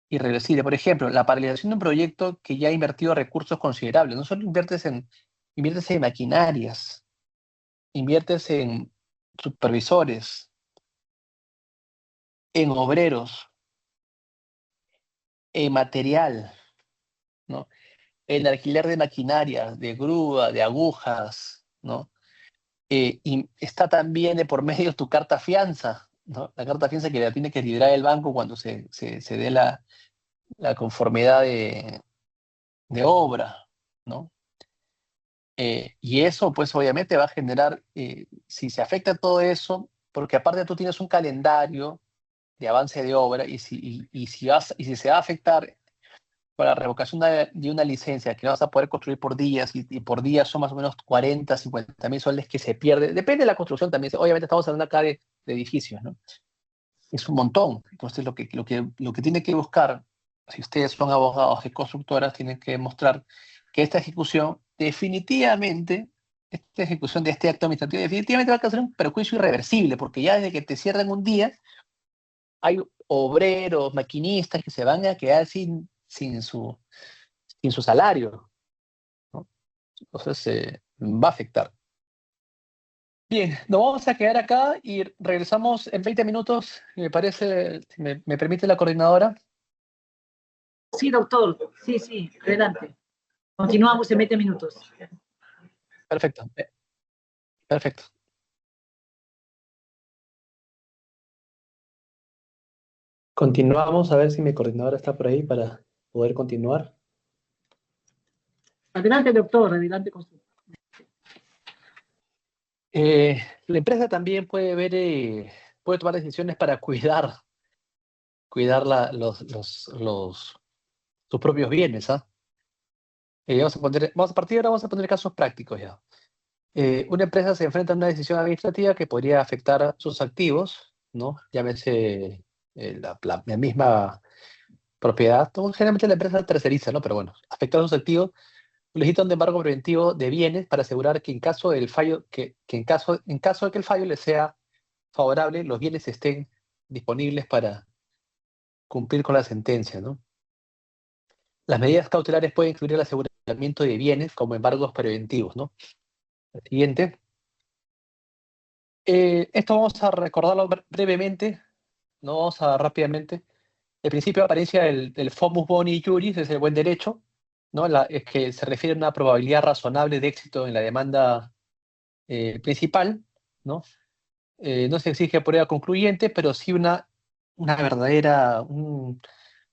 Irreversible. Por ejemplo, la paralización de un proyecto que ya ha invertido recursos considerables. No solo inviertes en maquinarias, inviertes en supervisores, en obreros, en material, ¿no? En alquiler de maquinarias, de grúa, de agujas, ¿no? Y está también de por medio tu carta fianza, ¿no? La carta fianza que la tiene que liberar el banco cuando se dé la conformidad de obra, ¿no? Y eso, pues obviamente va a generar, si se afecta todo eso, porque aparte tú tienes un calendario de avance de obra y si se va a afectar con la revocación de una licencia que no vas a poder construir por días y por días son más o menos 40, 50 mil soles que se pierde, depende de la construcción también, obviamente estamos hablando acá de edificios, ¿no? Es un montón. Entonces lo que tiene que buscar, si ustedes son abogados de constructoras, tienen que demostrar que esta ejecución definitivamente, esta ejecución de este acto administrativo definitivamente va a causar un perjuicio irreversible, porque ya desde que te cierran un día, hay obreros, maquinistas que se van a quedar sin su salario, ¿no? Entonces va a afectar. Bien, nos vamos a quedar acá y regresamos en 20 minutos, me parece, si me permite la coordinadora. Sí, doctor. Sí, sí, adelante. Continuamos en 20 minutos. Perfecto, perfecto. Continuamos a ver si mi coordinadora está por ahí para poder continuar. Adelante, doctor, adelante con su... La empresa también puede ver, puede tomar decisiones para cuidar sus propios bienes, ¿ah? Vamos a partir de ahora vamos a poner casos prácticos ya. Una empresa se enfrenta a una decisión administrativa que podría afectar sus activos, ¿no? Llámese la misma propiedad. Generalmente la empresa terceriza, ¿no? Pero bueno, afectar sus activos, solicita un embargo preventivo de bienes para asegurar que en caso del fallo, en caso de que el fallo le sea favorable, los bienes estén disponibles para cumplir con la sentencia, ¿no? Las medidas cautelares pueden incluir el aseguramiento de bienes como embargos preventivos, ¿no? El siguiente. Esto vamos a recordarlo brevemente, no vamos a rápidamente. El principio de apariencia del Fomus Boni Juris es el buen derecho, ¿no? Es que se refiere a una probabilidad razonable de éxito en la demanda principal, ¿no? No se exige prueba concluyente, pero sí una verdadera, una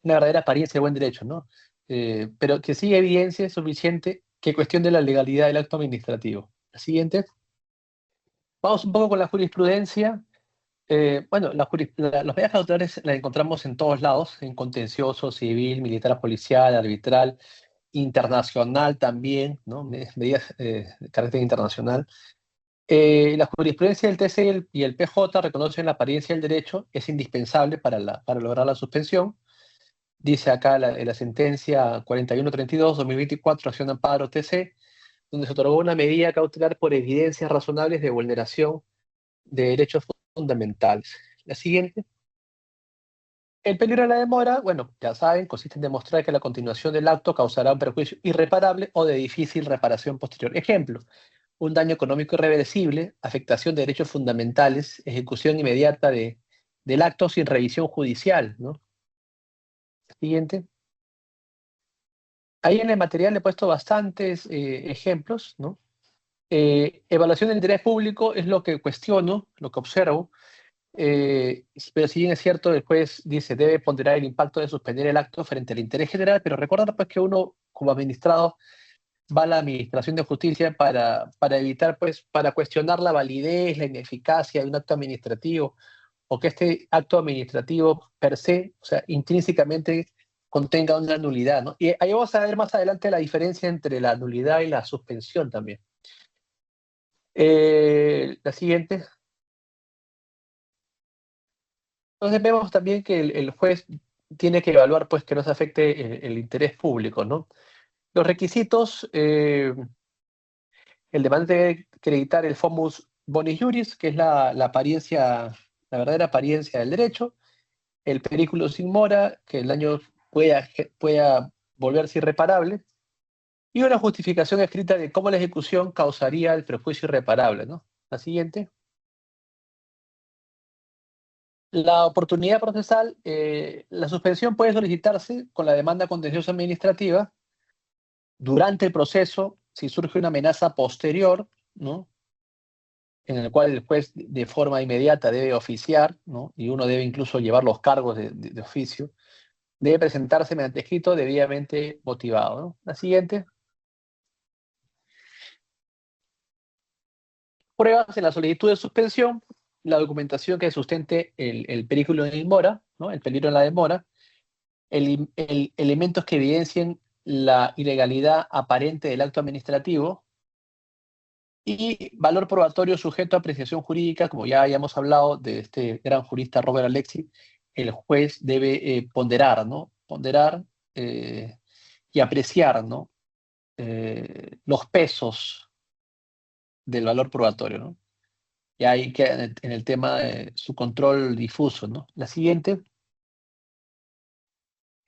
verdadera apariencia de buen derecho, ¿no? Pero que sí evidencia suficiente que cuestione la legalidad del acto administrativo. La siguiente. Vamos un poco con la jurisprudencia. Bueno, los medidas cautelares las encontramos en todos lados, en contencioso, civil, militar, policial, arbitral, internacional también, ¿no? Medidas de carácter internacional. La jurisprudencia del TC y el PJ reconocen la apariencia del derecho, es indispensable para lograr la suspensión. Dice acá en la sentencia 4132-2024, acción de amparo TC, donde se otorgó una medida cautelar por evidencias razonables de vulneración de derechos fundamentales. La siguiente. El peligro de la demora, bueno, ya saben, consiste en demostrar que la continuación del acto causará un perjuicio irreparable o de difícil reparación posterior. Ejemplo, un daño económico irreversible, afectación de derechos fundamentales, ejecución inmediata del acto sin revisión judicial, ¿no? Siguiente. Ahí en el material le he puesto bastantes ejemplos, ¿no? Evaluación del interés público es lo que cuestiono, lo que observo, pero si bien es cierto, el juez dice debe ponderar el impacto de suspender el acto frente al interés general, pero recordar pues que uno como administrado va a la administración de justicia para evitar pues, para cuestionar la validez, la ineficacia de un acto administrativo, o que este acto administrativo per se, o sea, intrínsecamente contenga una nulidad, ¿no? Y ahí vamos a ver más adelante la diferencia entre la nulidad y la suspensión también. La siguiente. Entonces vemos también que el juez tiene que evaluar pues, que no se afecte el interés público, ¿no? Los requisitos, el demandante debe acreditar el fomus bonis juris, que es la apariencia, la verdadera apariencia del derecho, el periculum in mora, que el daño pueda volverse irreparable, y una justificación escrita de cómo la ejecución causaría el perjuicio irreparable, ¿no? La siguiente. La oportunidad procesal, la suspensión puede solicitarse con la demanda contenciosa administrativa durante el proceso, si surge una amenaza posterior, ¿no? En el cual el juez de forma inmediata debe oficiar, ¿no? Y uno debe incluso llevar los cargos de oficio, debe presentarse mediante escrito debidamente motivado, ¿no? La siguiente. Pruebas en la solicitud de suspensión, la documentación que sustente el perículo in mora, ¿no? El peligro en la demora, elementos que evidencien la ilegalidad aparente del acto administrativo y valor probatorio sujeto a apreciación jurídica, como ya hayamos hablado de este gran jurista Robert Alexis, el juez debe ponderar, ¿no? Ponderar y apreciar, ¿no? Los pesos del valor probatorio, ¿no? Y ahí queda en el tema de su control difuso, ¿no? La siguiente.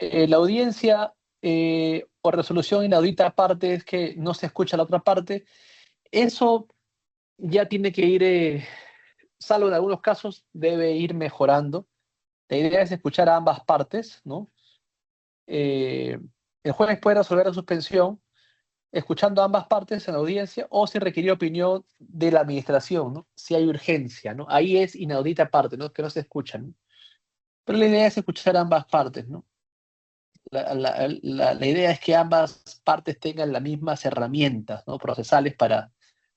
La audiencia o resolución inaudita aparte es que no se escucha la otra parte. Eso ya tiene que ir, salvo en algunos casos, debe ir mejorando. La idea es escuchar a ambas partes, ¿no? Eh, el juez puede resolver la suspensión escuchando a ambas partes en la audiencia o si requiere opinión de la administración, ¿no? Si hay urgencia, ¿no? Ahí es inaudita aparte, ¿no? Que no se escuchan, ¿no? Pero la idea es escuchar a ambas partes, ¿no? La idea es que ambas partes tengan las mismas herramientas, ¿no? Procesales para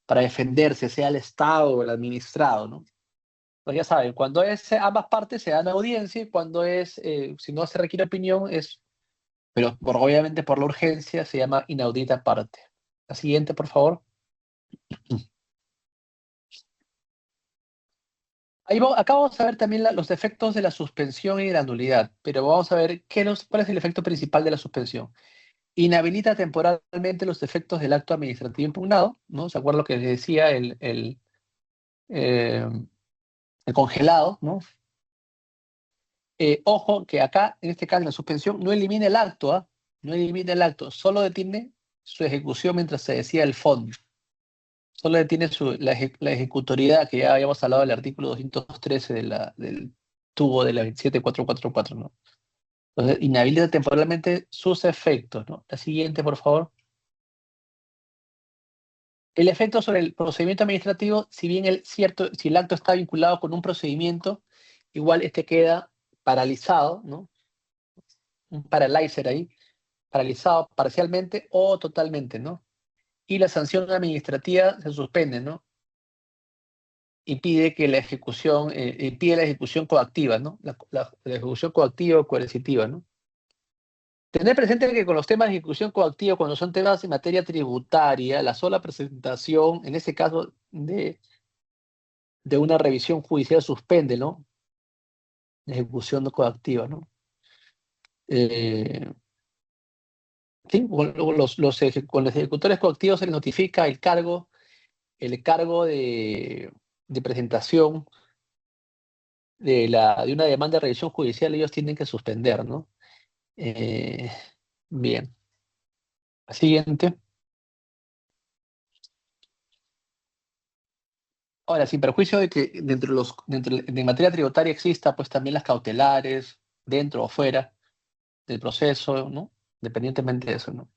defenderse, sea el Estado o el administrado, ¿no? Pues ya saben, cuando es ambas partes se dan audiencia y cuando es, si no se requiere opinión, pero obviamente por la urgencia se llama inaudita parte. La siguiente, por favor. Acá vamos a ver también los efectos de la suspensión y de la nulidad, pero vamos a ver cuál es el efecto principal de la suspensión. Inhabilita temporalmente los efectos del acto administrativo impugnado, ¿no? ¿Se acuerdan lo que les decía eh, el congelado, ¿no? Ojo que acá, en este caso, la suspensión no elimina el acto, ¿ah? No elimina el acto, solo detiene su ejecución mientras se decía el fondo. Solo detiene la ejecutoriedad, que ya habíamos hablado del artículo 213 del tubo de la 27444, ¿no? Entonces, inhabilita temporalmente sus efectos, ¿no? La siguiente, por favor. El efecto sobre el procedimiento administrativo, si bien si el acto está vinculado con un procedimiento, igual este queda paralizado, ¿no? Un paralyzer ahí, paralizado parcialmente o totalmente, ¿no? Y la sanción administrativa se suspende, ¿no? Impide que la ejecución, impide la ejecución coactiva, ¿no? La ejecución coactiva o coercitiva, ¿no? Tener presente que con los temas de ejecución coactiva, cuando son temas en materia tributaria, la sola presentación, en ese caso de una revisión judicial suspende, ¿no? La ejecución no coactiva, ¿no? Eh, sí, con los ejecutores coactivos se les notifica el cargo de presentación de una demanda de revisión judicial, ellos tienen que suspender, ¿no? Eh, bien. Siguiente. Ahora, sin perjuicio de que de materia tributaria exista, pues también las cautelares, dentro o fuera del proceso, ¿no? Independientemente de eso, ¿no?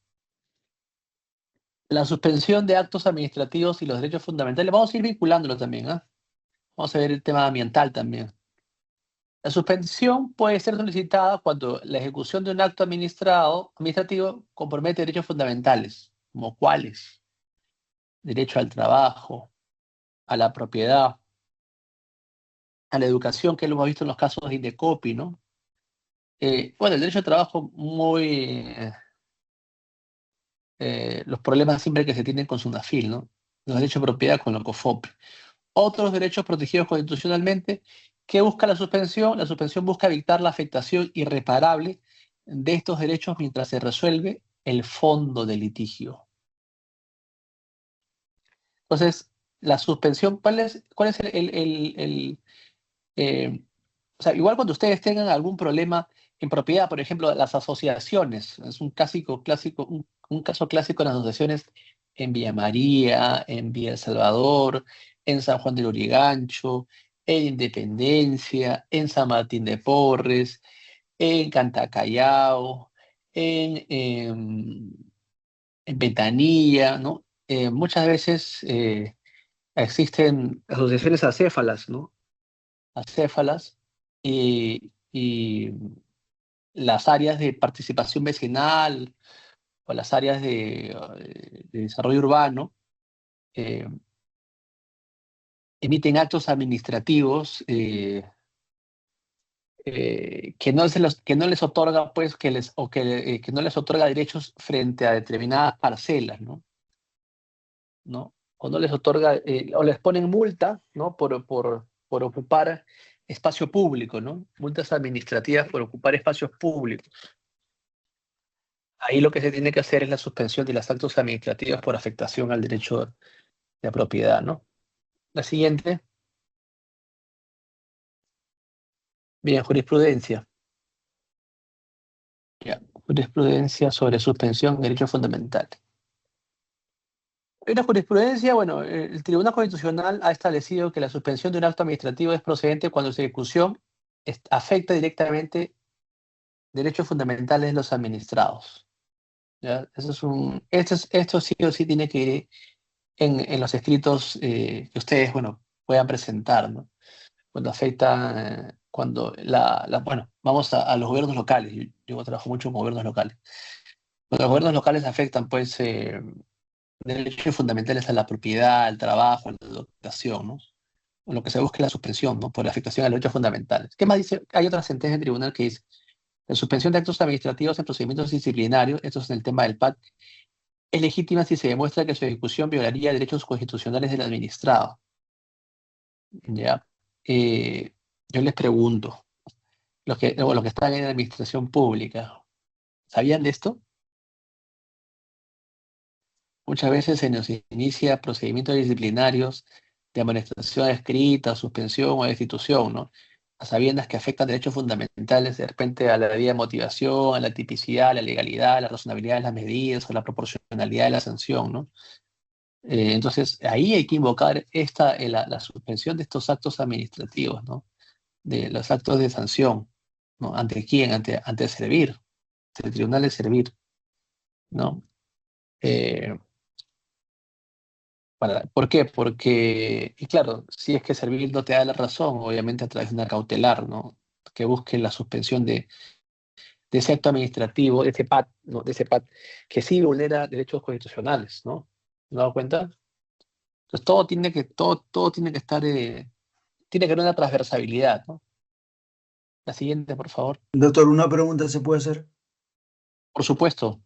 La suspensión de actos administrativos y los derechos fundamentales, vamos a ir vinculándolo también, ¿ah? Vamos a ver el tema ambiental también. La suspensión puede ser solicitada cuando la ejecución de un acto administrativo compromete derechos fundamentales, como cuáles: derecho al trabajo, a la propiedad, a la educación, que lo hemos visto en los casos de Indecopi, ¿no? Bueno, el derecho al trabajo, los problemas siempre que se tienen con SUNAFIL, ¿no? Los derechos de propiedad con la COFOP. Otros derechos protegidos constitucionalmente, ¿qué busca la suspensión? La suspensión busca evitar la afectación irreparable de estos derechos mientras se resuelve el fondo del litigio. Entonces, la suspensión, ¿cuál es o sea, igual cuando ustedes tengan algún problema en propiedad, por ejemplo, las asociaciones, es un un caso clásico en las asociaciones en Villa María, en Villa El Salvador, en San Juan del Urigancho, en Independencia, en San Martín de Porres, en Cantacallao, en Ventanilla, ¿no? Muchas veces existen asociaciones acéfalas, ¿no? Acéfalas, y las áreas de participación vecinal o las áreas de desarrollo urbano eh, emiten actos administrativos que no les otorga, pues, que no les otorga derechos frente a determinadas parcelas, ¿no? ¿No? O no les otorga, o les ponen multa, ¿no? Por ocupar espacio público, ¿no? Multas administrativas por ocupar espacios públicos. Ahí lo que se tiene que hacer es la suspensión de los actos administrativos por afectación al derecho de propiedad, ¿no? La siguiente. Bien, jurisprudencia. Ya, jurisprudencia sobre suspensión de derechos fundamentales. En la jurisprudencia, bueno, el Tribunal Constitucional ha establecido que la suspensión de un acto administrativo es procedente cuando su ejecución afecta directamente derechos fundamentales de los administrados. ¿Ya? Esto sí o sí tiene que ir en los escritos que ustedes, bueno, puedan presentar, ¿no? Cuando afecta, bueno, vamos a los gobiernos locales. Yo trabajo mucho con gobiernos locales. Cuando los gobiernos locales afectan, pues, derechos fundamentales a la propiedad, al trabajo, a la educación, ¿no? Lo que se busca es la suspensión, ¿no? Por afectación a los derechos fundamentales. ¿Qué más dice? Hay otra sentencia del tribunal que dice: la suspensión de actos administrativos en procedimientos disciplinarios, esto es en el tema del PAC, es legítima si se demuestra que su ejecución violaría derechos constitucionales del administrado. ¿Ya? Yo les pregunto, los que están en la administración pública, ¿sabían de esto? Muchas veces se nos inicia procedimientos disciplinarios de amonestación escrita, suspensión o destitución, ¿no? A sabiendas que afectan derechos fundamentales, de repente a la debida motivación, a la tipicidad, a la legalidad, a la razonabilidad de las medidas, o la proporcionalidad de la sanción, ¿no? Entonces, ahí hay que invocar la suspensión de estos actos administrativos, ¿no? De los actos de sanción, ¿no? ¿Ante quién? Ante Servir, ante el Tribunal de Servir, ¿no? Eh, ¿Por qué? Porque, y claro, si es que Servil no te da la razón, obviamente a través de una cautelar, ¿no? Que busque la suspensión de ese acto administrativo, de ese PAT, ¿no? De ese PAT, que sí vulnera derechos constitucionales, ¿no? ¿Me he dado cuenta? Entonces todo tiene que estar, tiene que haber una transversabilidad, ¿no? La siguiente, por favor. Doctor, una pregunta se puede hacer. Por supuesto.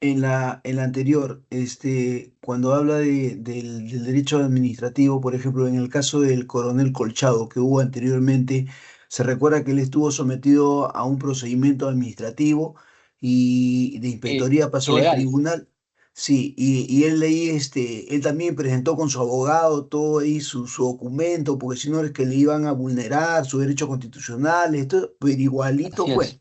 En la anterior, cuando habla del derecho administrativo, por ejemplo, en el caso del coronel Colchado que hubo anteriormente, se recuerda que él estuvo sometido a un procedimiento administrativo y de inspectoría pasó al Ilegal. tribunal. Sí, y él leí, él también presentó con su abogado todo ahí su documento, porque si no es que le iban a vulnerar sus derechos constitucionales, todo, pero igualito Así es. fue.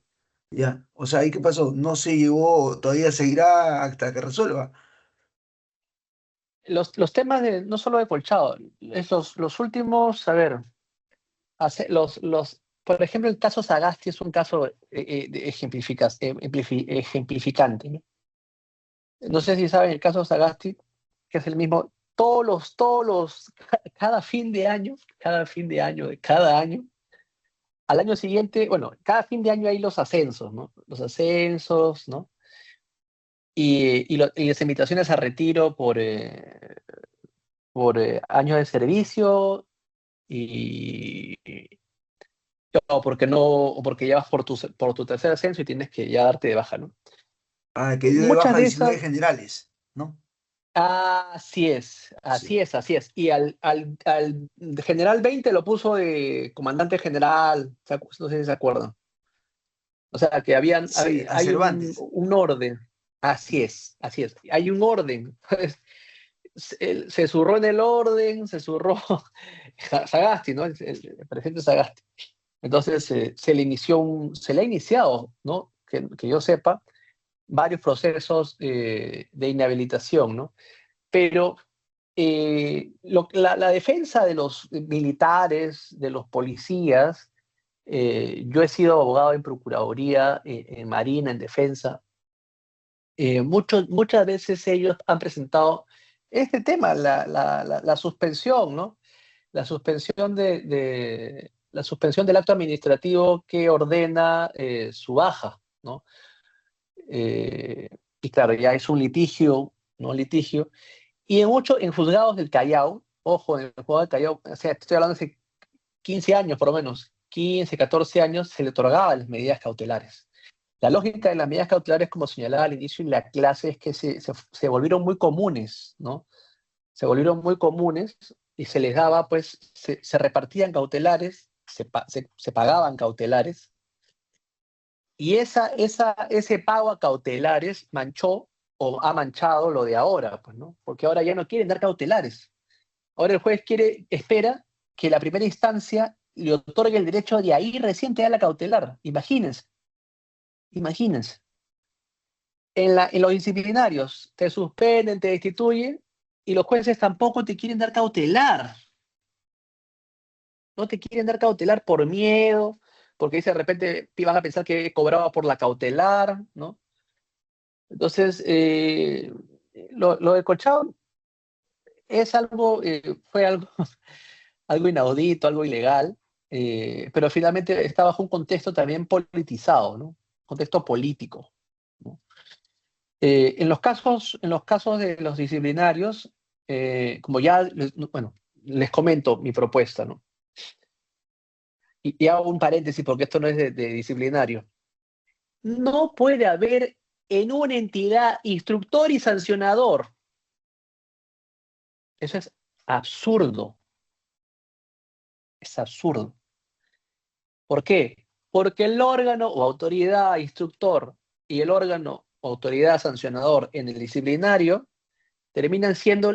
Ya, o sea, ¿y qué pasó? No se llegó, todavía seguirá hasta que resuelva. Los temas de, no solo de Colchado, es los últimos, a ver, por ejemplo, el caso Sagasti es un caso ejemplificante, ¿no? No sé si saben el caso Sagasti, que es el mismo, cada fin de año, de cada año, al año siguiente, bueno, cada fin de año hay los ascensos, ¿no? Los ascensos, ¿no? Y las invitaciones a retiro por años de servicio y o porque ya vas por tu tercer ascenso y tienes que ya darte de baja, ¿no? Ah, que dio de Muchas baja de 19 esas, generales, ¿no? así es, Sí. así es, así es. Y al general 20 lo puso de comandante general, no sé si se acuerdan. O sea, que Sí, a hay Cervantes. un orden. Así es, así es. Hay un orden. Se zurró en el orden, se zurró Sagasti, ¿no? El presidente Sagasti. Entonces se le ha iniciado, ¿no? Que yo sepa, varios procesos de inhabilitación, ¿no? Pero la defensa de los militares, de los policías, yo he sido abogado en Procuraduría, en Marina, en Defensa. Muchas veces ellos han presentado este tema, la suspensión, ¿no? La suspensión del acto administrativo que ordena su baja, ¿no? Eh, y claro, ya es un litigio, ¿no? Litigio. Y en juzgados del Callao, ojo, en el juzgado del Callao, o sea, estoy hablando de hace 15 años por lo menos, 15, 14 años, se le otorgaban las medidas cautelares. La lógica de las medidas cautelares, como señalaba al inicio en la clase, es que se volvieron muy comunes, ¿no? Se volvieron muy comunes y se les daba, pues, se repartían cautelares, se pagaban cautelares, y ese pago a cautelares manchó o ha manchado lo de ahora, pues, ¿no? Porque ahora ya no quieren dar cautelares. Ahora el juez espera que la primera instancia le otorgue el derecho de ahí recién te da la cautelar. Imagínense, imagínense. En los disciplinarios te suspenden, te destituyen y los jueces tampoco te quieren dar cautelar. No te quieren dar cautelar por miedo, porque dice de repente van a pensar que cobraba por la cautelar, ¿no? Entonces, lo de Colchado fue algo, algo inaudito, algo ilegal, pero finalmente está bajo un contexto también politizado, ¿no? Contexto político, ¿no? En los casos de los disciplinarios, como ya, bueno, les comento mi propuesta, ¿no? Y hago un paréntesis porque esto no es de disciplinario. No puede haber en una entidad instructor y sancionador. Eso es absurdo, es absurdo. ¿Por qué? Porque el órgano o autoridad instructor y el órgano o autoridad sancionador en el disciplinario terminan siendo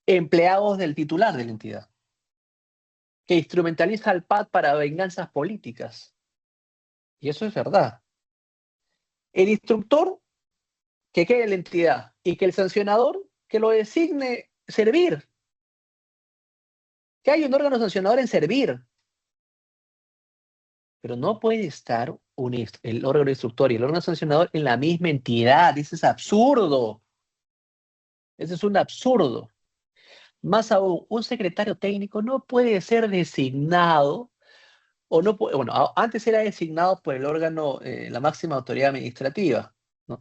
empleados del titular de la entidad, que instrumentaliza al PAD para venganzas políticas. Y eso es verdad. El instructor que quede en la entidad y que el sancionador que lo designe servir. Que hay un órgano sancionador en servir. Pero no puede estar el órgano instructor y el órgano sancionador en la misma entidad. Eso es absurdo. Eso es un absurdo. Más aún, un secretario técnico no puede ser designado, o no puede, bueno, antes era designado por el órgano, la máxima autoridad administrativa, ¿no?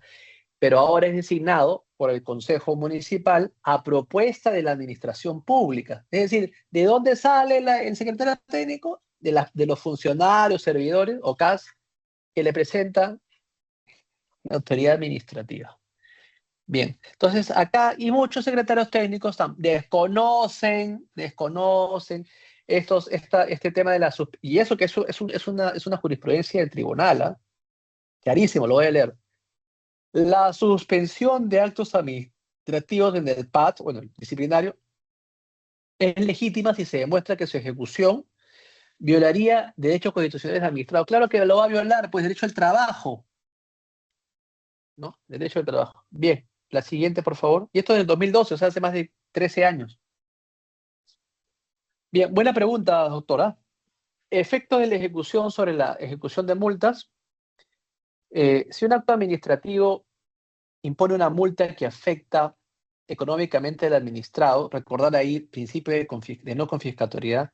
Pero ahora es designado por el Consejo Municipal a propuesta de la administración pública. Es decir, ¿de dónde sale el secretario técnico? De los funcionarios, servidores o CAS que le presentan la autoridad administrativa. Bien, entonces acá, y muchos secretarios técnicos desconocen este tema de la... Y eso que es una jurisprudencia del tribunal, ¿ah? Clarísimo, lo voy a leer. La suspensión de actos administrativos en el PAT, bueno, el disciplinario, es legítima si se demuestra que su ejecución violaría derechos constitucionales administrados. Claro que lo va a violar, pues derecho al trabajo, ¿no? Derecho al trabajo. Bien, la siguiente, por favor. Y esto es del 2012, o sea, hace más de 13 años. Bien, buena pregunta, doctora. Efectos de la ejecución sobre la ejecución de multas. Si un acto administrativo impone una multa que afecta económicamente al administrado, recordar ahí principio de no confiscatoriedad,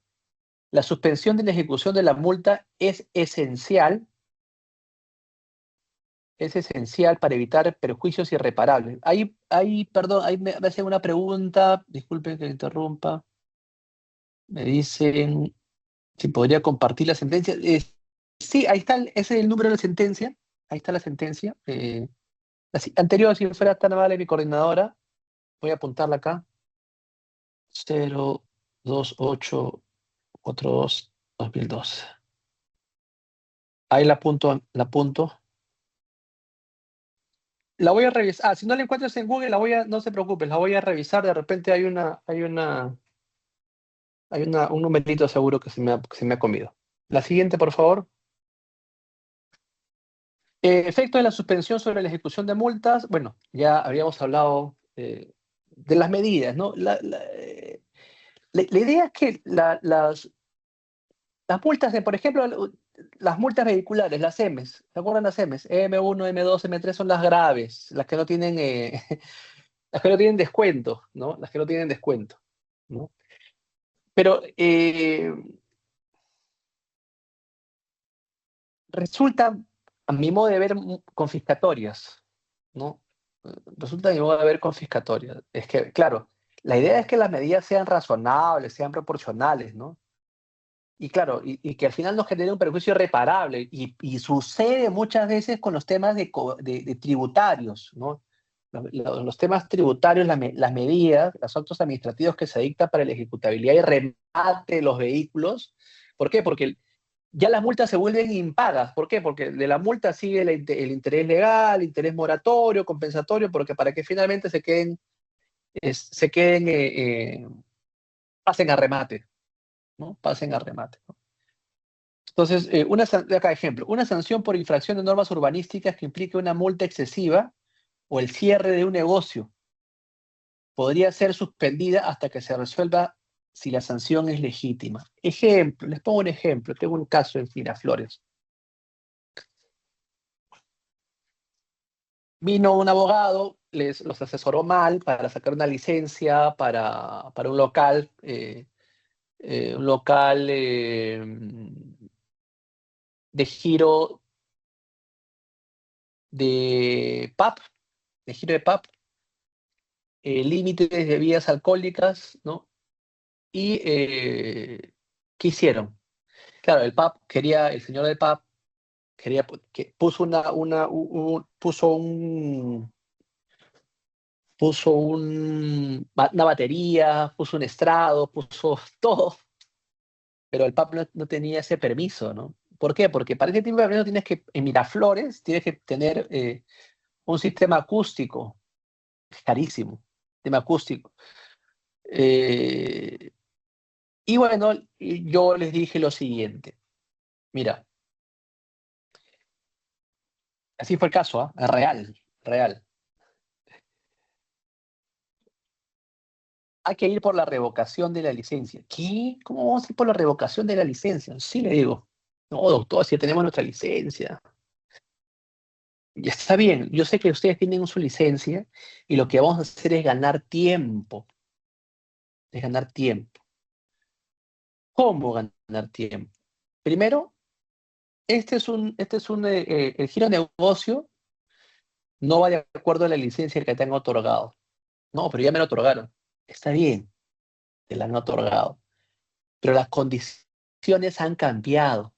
la suspensión de la ejecución de la multa es esencial para evitar perjuicios irreparables. Perdón, ahí me hacen una pregunta, disculpen que interrumpa, me dicen si podría compartir la sentencia. Sí, ahí está, ese es el número de la sentencia, ahí está la sentencia. Anterior, si fuera tan amable mi coordinadora, voy a apuntarla acá. 02842-2012. Ahí la apunto, La voy a revisar. Si no la encuentras en Google, no se preocupe, la voy a revisar. De repente hay un numerito seguro que se me ha comido. La siguiente, por favor. Efecto de la suspensión sobre la ejecución de multas. Bueno, ya habíamos hablado de las medidas, ¿no? La idea es que las multas, por ejemplo, las multas vehiculares, las EMES, ¿se acuerdan las EMES? M1, M2, M3 son las graves, las que no tienen, las que no tienen descuento, ¿no? Las que no tienen descuento, ¿no? Pero resultan, a mi modo de ver, confiscatorias, ¿no? Resulta a mi modo de ver confiscatorias. Es que, claro, la idea es que las medidas sean razonables, sean proporcionales, ¿no? Y claro, y que al final nos genere un perjuicio irreparable. Y sucede muchas veces con los temas de tributarios, ¿no? Los temas tributarios, las medidas, los actos administrativos que se dictan para la ejecutabilidad y remate de los vehículos. ¿Por qué? Porque ya las multas se vuelven impagas. ¿Por qué? Porque de la multa sigue el interés legal, interés moratorio, compensatorio, porque para que finalmente pasen a remate, ¿no? Pasen a remate, ¿no? Entonces, acá ejemplo, una sanción por infracción de normas urbanísticas que implique una multa excesiva o el cierre de un negocio podría ser suspendida hasta que se resuelva si la sanción es legítima. Ejemplo, les pongo un ejemplo. Tengo un caso en Miraflores. Vino un abogado, los asesoró mal para sacar una licencia para un local, de giro de pub, límites de bebidas alcohólicas, ¿no? Y ¿qué hicieron? Claro, el señor del pub quería que una batería, puso un estrado, puso todo, pero el pub no tenía ese permiso, ¿no? ¿Por qué? Porque para ese tipo de permiso en Miraflores, tienes que tener un sistema acústico, carísimo, sistema acústico. Y bueno, yo les dije lo siguiente, mira, así fue el caso, ¿ah? Real. Hay que ir por la revocación de la licencia. ¿Qué? ¿Cómo vamos a ir por la revocación de la licencia? Sí, le digo. No, doctor, si tenemos nuestra licencia. Ya está bien, yo sé que ustedes tienen su licencia y lo que vamos a hacer es ganar tiempo. es ganar tiempo. ¿Cómo ganar tiempo? Primero, el giro de negocio no va de acuerdo a la licencia que te han otorgado. No, pero ya me lo otorgaron. Está bien, te la han otorgado. Pero las condiciones han cambiado.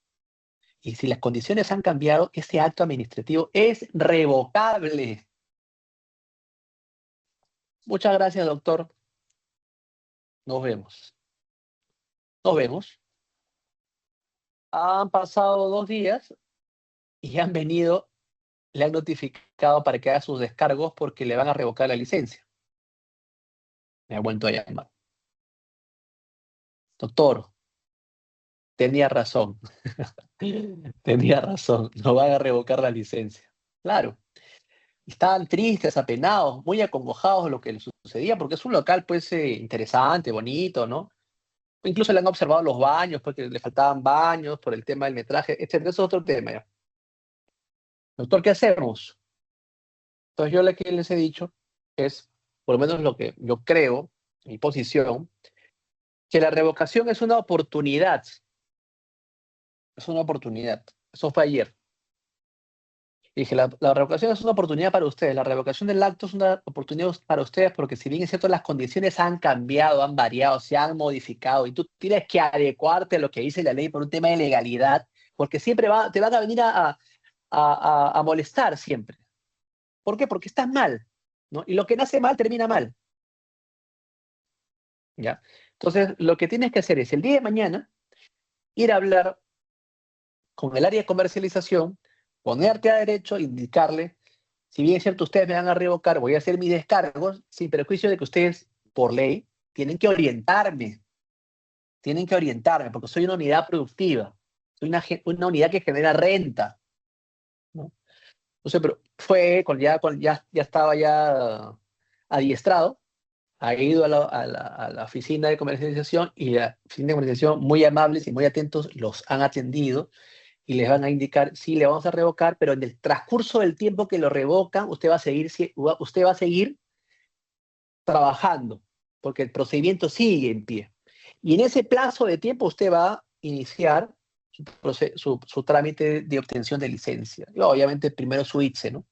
Y si las condiciones han cambiado, ese acto administrativo es revocable. Muchas gracias, doctor. Nos vemos. Nos vemos. Han pasado 2 días y han venido, le han notificado para que haga sus descargos porque le van a revocar la licencia. Me ha vuelto a llamar. Doctor, tenía razón. Tenía razón. No van a revocar la licencia. Claro. Estaban tristes, apenados, muy acongojados de lo que les sucedía, porque es un local, pues, interesante, bonito, ¿no? Incluso le han observado los baños, porque le faltaban baños por el tema del metraje, etc. Eso es otro tema ya. Doctor, ¿qué hacemos? Entonces yo lo que les he dicho es, por lo menos lo que yo creo, mi posición, que la revocación es una oportunidad. Es una oportunidad. Eso fue ayer. Dije, la revocación es una oportunidad para ustedes. La revocación del acto es una oportunidad para ustedes porque si bien es cierto, las condiciones han cambiado, han variado, se han modificado y tú tienes que adecuarte a lo que dice la ley por un tema de legalidad, porque siempre te van a venir a molestar siempre. ¿Por qué? Porque estás mal, ¿no? Y lo que nace mal termina mal. ¿Ya? Entonces, lo que tienes que hacer es el día de mañana ir a hablar con el área de comercialización, ponerte a derecho, indicarle, si bien es cierto, ustedes me van a revocar, voy a hacer mis descargos, sin perjuicio de que ustedes, por ley, tienen que orientarme, porque soy una unidad productiva, soy una unidad que genera renta, ¿no? Entonces, pero fue, ya estaba ya adiestrado, ha ido a la oficina de comercialización y la oficina de comercialización, muy amables y muy atentos, los han atendido y les van a indicar, sí, le vamos a revocar, pero en el transcurso del tiempo que lo revocan, usted va a seguir trabajando, porque el procedimiento sigue en pie. Y en ese plazo de tiempo usted va a iniciar su trámite de obtención de licencia. Y obviamente primero su ITSE, ¿no?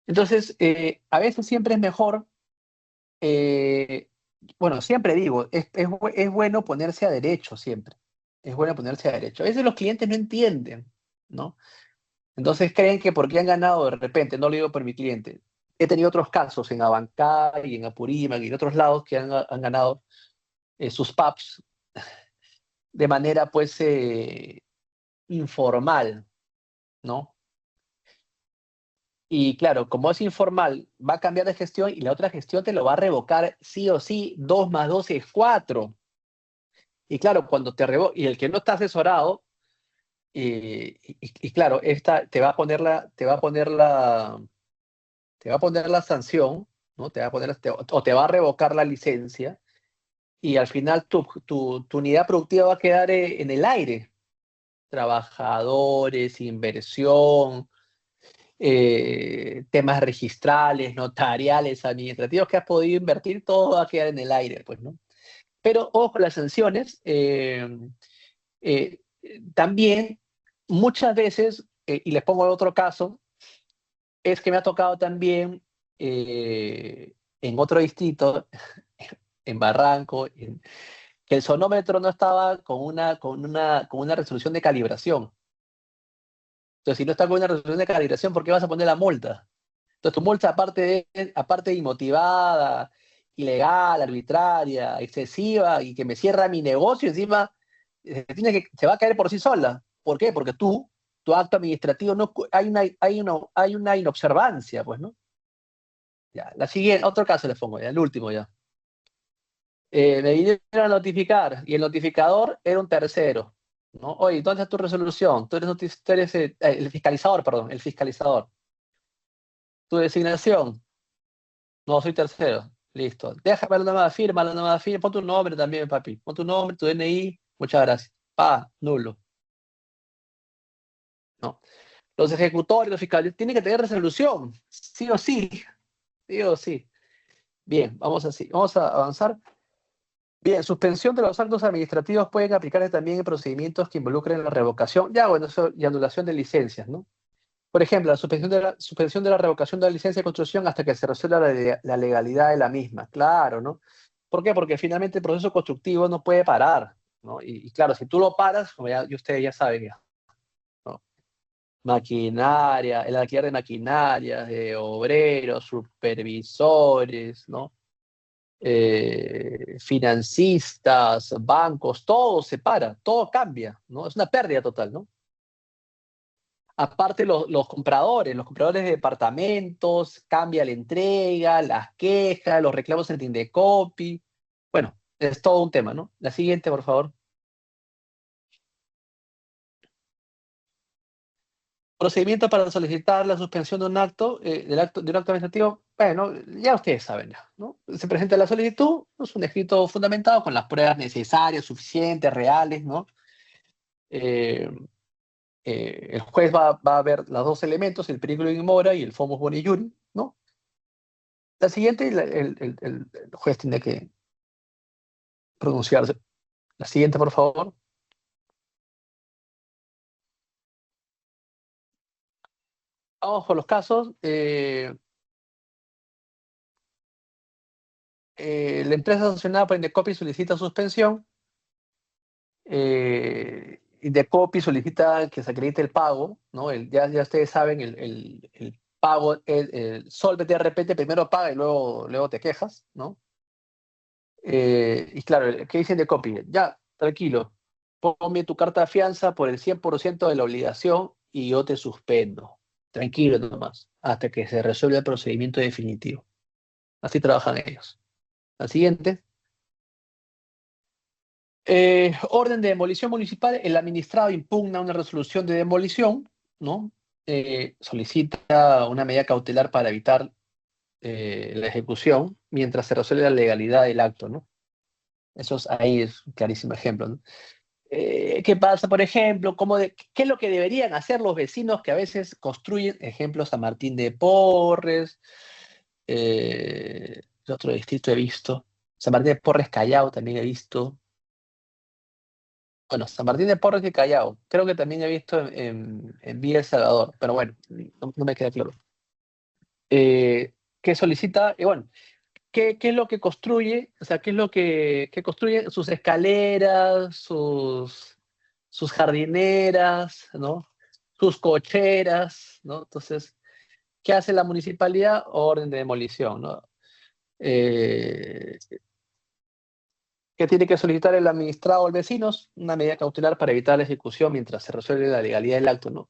Entonces, a veces siempre es mejor, bueno, siempre digo, es bueno ponerse a derecho siempre. Es bueno ponerse a derecho. A veces los clientes no entienden, ¿no? Entonces creen que porque han ganado de repente, no lo digo por mi cliente, he tenido otros casos en Abancay y en Apurímac y en otros lados que han ganado sus PAPs de manera pues informal, ¿no? Y claro, como es informal, va a cambiar de gestión y la otra gestión te lo va a revocar sí o sí, 2 más 2 es 4. Y claro, cuando te revoca, y el que no está asesorado, y claro, esta te va a poner la sanción, ¿no? O te va a revocar la licencia y al final tu unidad productiva va a quedar en el aire. Trabajadores, inversión, temas registrales, notariales, administrativos que has podido invertir, todo va a quedar en el aire, pues, ¿no? Pero ojo, las sanciones también muchas veces, y les pongo otro caso, es que me ha tocado también en otro distrito, en Barranco, que el sonómetro no estaba con una resolución de calibración. Entonces, si no está con una resolución de calibración, ¿por qué vas a poner la multa? Entonces, tu multa, aparte de inmotivada, ilegal, arbitraria, excesiva, y que me cierra mi negocio, encima se va a caer por sí sola. ¿Por qué? Porque tu acto administrativo, hay una inobservancia, pues, ¿no? Ya, la siguiente, otro caso les pongo ya, el último ya. Me vinieron a notificar y el notificador era un tercero, ¿no? Oye, ¿dónde está tu resolución? Tú eres el fiscalizador, perdón, el fiscalizador. Tu designación, no, soy tercero. Listo. Déjame la nueva firma, pon tu nombre también, papi. Pon tu nombre, tu DNI, muchas gracias. Nulo. ¿No? Los ejecutores, los fiscales, tienen que tener resolución, sí o sí, sí o sí. Bien, vamos a avanzar. Bien, suspensión de los actos administrativos pueden aplicarse también en procedimientos que involucren la revocación, ya bueno, y anulación de licencias, ¿no? Por ejemplo, la suspensión de la revocación de la licencia de construcción hasta que se resuelva la legalidad de la misma. Claro, ¿no? ¿Por qué? Porque finalmente el proceso constructivo no puede parar, ¿no? Y claro, si tú lo paras, como ya, y ustedes ya saben, ya, ¿no? Maquinaria, el alquiler de maquinaria, de obreros, supervisores, ¿no? Financistas, bancos, todo se para, todo cambia, ¿no? Es una pérdida total, ¿no? Aparte los compradores de departamentos, cambia la entrega, las quejas, los reclamos en Tindecopy. Bueno, es todo un tema, ¿no? La siguiente, por favor. Procedimiento para solicitar la suspensión de un acto, de un acto administrativo. Bueno, ya ustedes saben, ¿no? Se presenta la solicitud, es un escrito fundamentado con las pruebas necesarias, suficientes, reales, ¿no? Eh, el juez va a ver los dos elementos, el periculum in mora y el fomus boni iuri, ¿no? La siguiente, el juez tiene que pronunciarse. La siguiente, por favor. Vamos por los casos. La empresa sancionada por Indecopi solicita suspensión. Indecopi solicita que se acredite el pago, ¿no? Ya ustedes saben, el pago, el Solvete de repente primero paga y luego te quejas, ¿no? Y claro, ¿qué dicen Indecopi? Ya, tranquilo, ponme tu carta de fianza por el 100% de la obligación y yo te suspendo. Tranquilo nomás, hasta que se resuelva el procedimiento definitivo. Así trabajan ellos. La siguiente. Orden de demolición municipal. El administrado impugna una resolución de demolición, ¿no? Solicita una medida cautelar para evitar la ejecución mientras se resuelve la legalidad del acto, ¿no? Ahí es un clarísimo ejemplo, ¿no? ¿Qué pasa, por ejemplo? ¿Qué es lo que deberían hacer los vecinos que a veces construyen? Ejemplo, San Martín de Porres, ¿qué otro distrito he visto? San Martín de Porres, Callao también he visto. Bueno, San Martín de Porres y Callao. Creo que también he visto en Villa El Salvador, pero bueno, no me queda claro. ¿Qué solicita? Bueno, ¿qué es lo que construye? O sea, ¿qué es lo que construye? Sus escaleras, sus jardineras, ¿no? Sus cocheras, ¿no? Entonces, ¿qué hace la municipalidad? Orden de demolición, ¿no? Eh, ¿Qué tiene que solicitar el administrado o el vecinos? Una medida cautelar para evitar la ejecución mientras se resuelve la legalidad del acto, ¿no?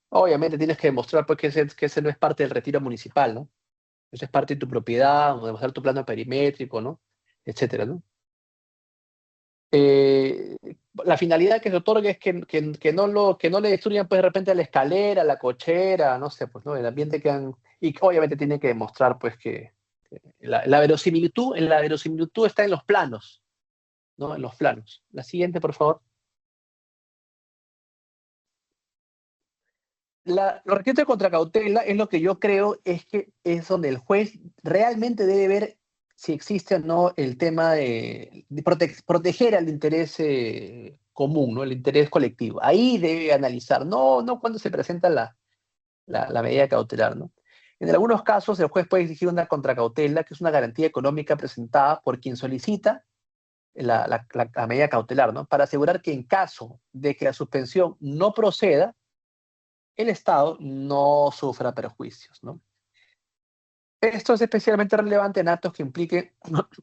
Obviamente tienes que demostrar pues, que ese no es parte del retiro municipal, ¿no? Eso es parte de tu propiedad, o demostrar tu plano perimétrico, ¿no? Etcétera, ¿no? Eh, la finalidad que se otorga es que no le destruyan pues de repente la escalera, la cochera, no sé, pues, ¿no? El ambiente y obviamente tiene que demostrar pues que la verosimilitud está en los planos, ¿no? En los planos. La siguiente, por favor. Los requisitos de contracautela es lo que yo creo es que es donde el juez realmente debe ver si existe o no el tema de proteger al interés común, ¿no? El interés colectivo. Ahí debe analizar, no cuando se presenta la medida cautelar, ¿no? En algunos casos, el juez puede exigir una contracautela, que es una garantía económica presentada por quien solicita la medida cautelar, ¿no? Para asegurar que en caso de que la suspensión no proceda, el Estado no sufra perjuicios, ¿no? Esto es especialmente relevante en actos que impliquen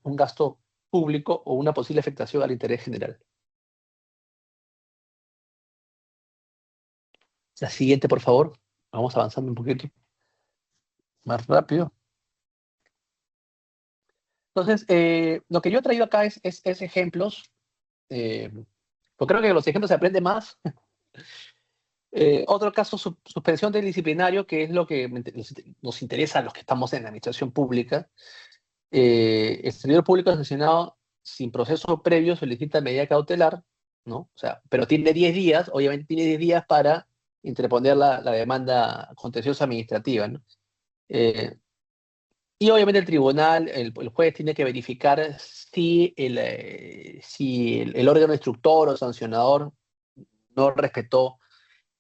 un gasto público o una posible afectación al interés general. La siguiente, por favor. Vamos avanzando un poquito más rápido. Entonces, lo que yo he traído acá es ejemplos, porque creo que los ejemplos se aprende más. Otro caso, suspensión del disciplinario, que es lo que nos interesa a los que estamos en la administración pública. El servidor público sancionado sin proceso previo solicita medida cautelar, ¿no? O sea, pero tiene 10 días, obviamente tiene 10 días para interponer la demanda contenciosa administrativa, ¿no? Y obviamente el tribunal, el juez tiene que verificar si el órgano instructor o sancionador no respetó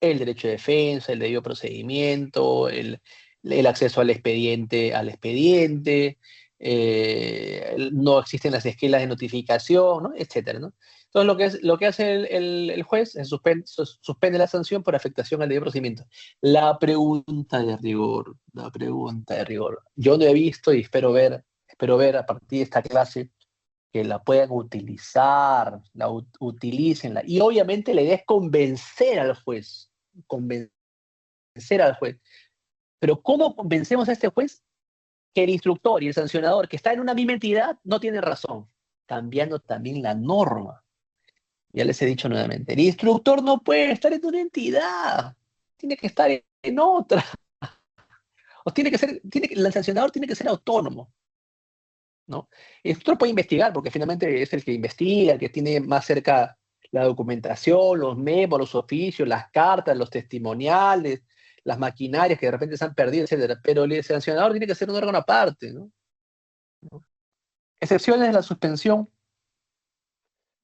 el derecho de defensa, el debido procedimiento, el acceso al expediente, no existen las esquelas de notificación, ¿no? Etcétera, ¿no? Entonces, lo que hace el juez es suspende la sanción por afectación al debido procedimiento. La pregunta de rigor. Yo no he visto y espero ver a partir de esta clase que la puedan utilizar, utilícenla. Y obviamente la idea es convencer al juez. Pero ¿cómo convencemos a este juez que el instructor y el sancionador, que está en una misma entidad, no tienen razón? Cambiando también la norma. Ya les he dicho nuevamente, el instructor no puede estar en una entidad, tiene que estar en otra. O el sancionador tiene que ser autónomo, ¿no? El instructor puede investigar, porque finalmente es el que investiga, el que tiene más cerca la documentación, los memos, los oficios, las cartas, los testimoniales, las maquinarias que de repente se han perdido, etc. Pero el sancionador tiene que ser un órgano aparte, ¿no? Excepciones de la suspensión.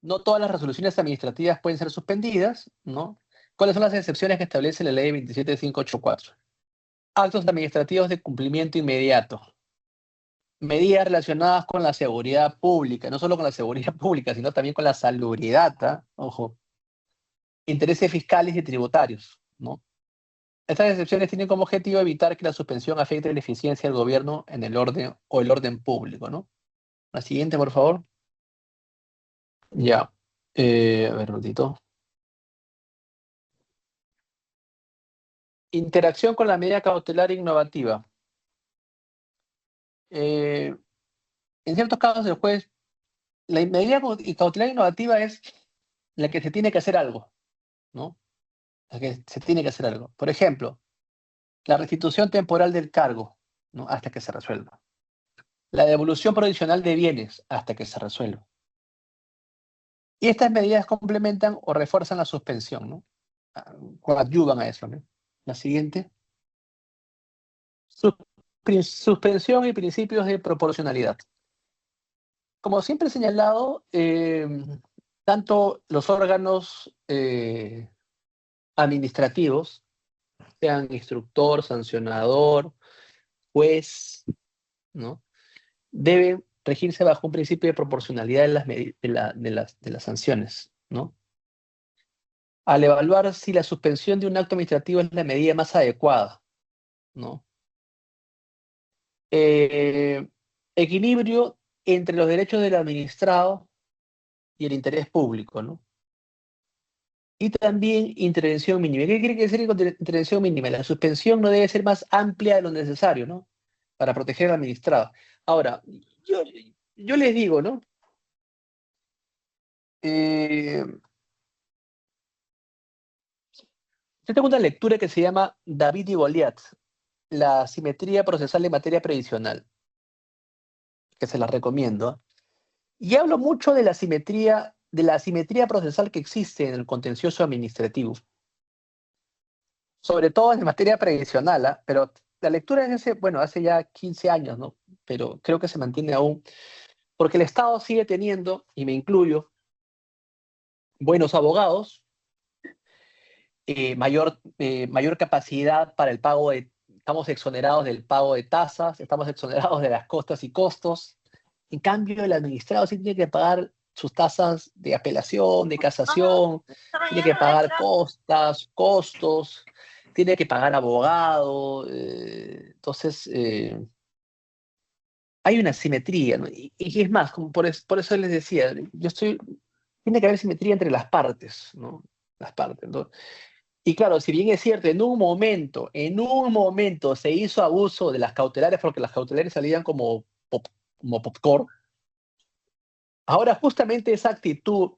No todas las resoluciones administrativas pueden ser suspendidas, ¿no? ¿Cuáles son las excepciones que establece la ley 27584? Actos administrativos de cumplimiento inmediato. Medidas relacionadas con la seguridad pública, no solo con la seguridad pública, sino también con la salubridad, ¿eh? Ojo. Intereses fiscales y tributarios, ¿no? Estas excepciones tienen como objetivo evitar que la suspensión afecte la eficiencia del gobierno en el orden público, ¿no? La siguiente, por favor. Ya. A ver, un ratito. Interacción con la medida cautelar innovativa. En ciertos casos, el juez, la medida cautelar innovativa es la que se tiene que hacer algo, ¿no? La que se tiene que hacer algo. Por ejemplo, la restitución temporal del cargo, ¿no? Hasta que se resuelva. La devolución provisional de bienes, hasta que se resuelva. Y estas medidas complementan o refuerzan la suspensión, ¿no? Coadyuvan a eso, ¿no? La siguiente. Suspensión y principios de proporcionalidad. Como siempre he señalado, tanto los órganos administrativos, sean instructor, sancionador, juez, ¿no? Deben regirse bajo un principio de proporcionalidad de las sanciones, ¿no? Al evaluar si la suspensión de un acto administrativo es la medida más adecuada, ¿no? Equilibrio entre los derechos del administrado y el interés público, ¿no? Y también intervención mínima. ¿Qué quiere decir intervención mínima? La suspensión no debe ser más amplia de lo necesario, ¿no? Para proteger al administrado. Ahora, yo les digo, ¿no? Yo tengo una lectura que se llama David y Goliat, la simetría procesal en materia previsional, que se la recomiendo. Y hablo mucho de la asimetría procesal que existe en el contencioso administrativo. Sobre todo en materia previsional, ¿eh? Pero la lectura es hace ya 15 años, ¿no? Pero creo que se mantiene aún, porque el Estado sigue teniendo, y me incluyo, buenos abogados, mayor capacidad para el pago estamos exonerados del pago de tasas, estamos exonerados de las costas y costos. En cambio, el administrado sí tiene que pagar sus tasas de apelación, de casación, tiene que pagar costos, tiene que pagar abogado. Entonces, hay una simetría, ¿no? Y es más, por eso les decía, tiene que haber simetría entre las partes, ¿no? Las partes, ¿no? Y claro, si bien es cierto, en un momento se hizo abuso de las cautelares porque las cautelares salían como popcorn, ahora justamente esa actitud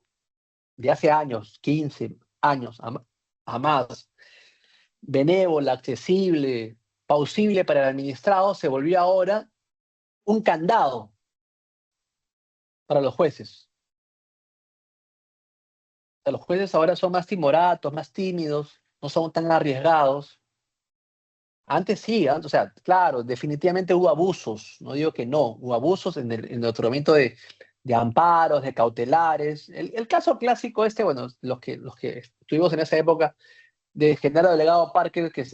de hace años, 15 años a más, benévola, accesible, plausible para el administrado, se volvió ahora un candado para los jueces. O sea, los jueces ahora son más timoratos, más tímidos, no son tan arriesgados. Antes sí, o sea, claro, definitivamente hubo abusos, no digo que no, hubo abusos en el otorgamiento de de amparos, de cautelares. El caso clásico bueno, los que estuvimos en esa época, de Genaro Delegado Parker, que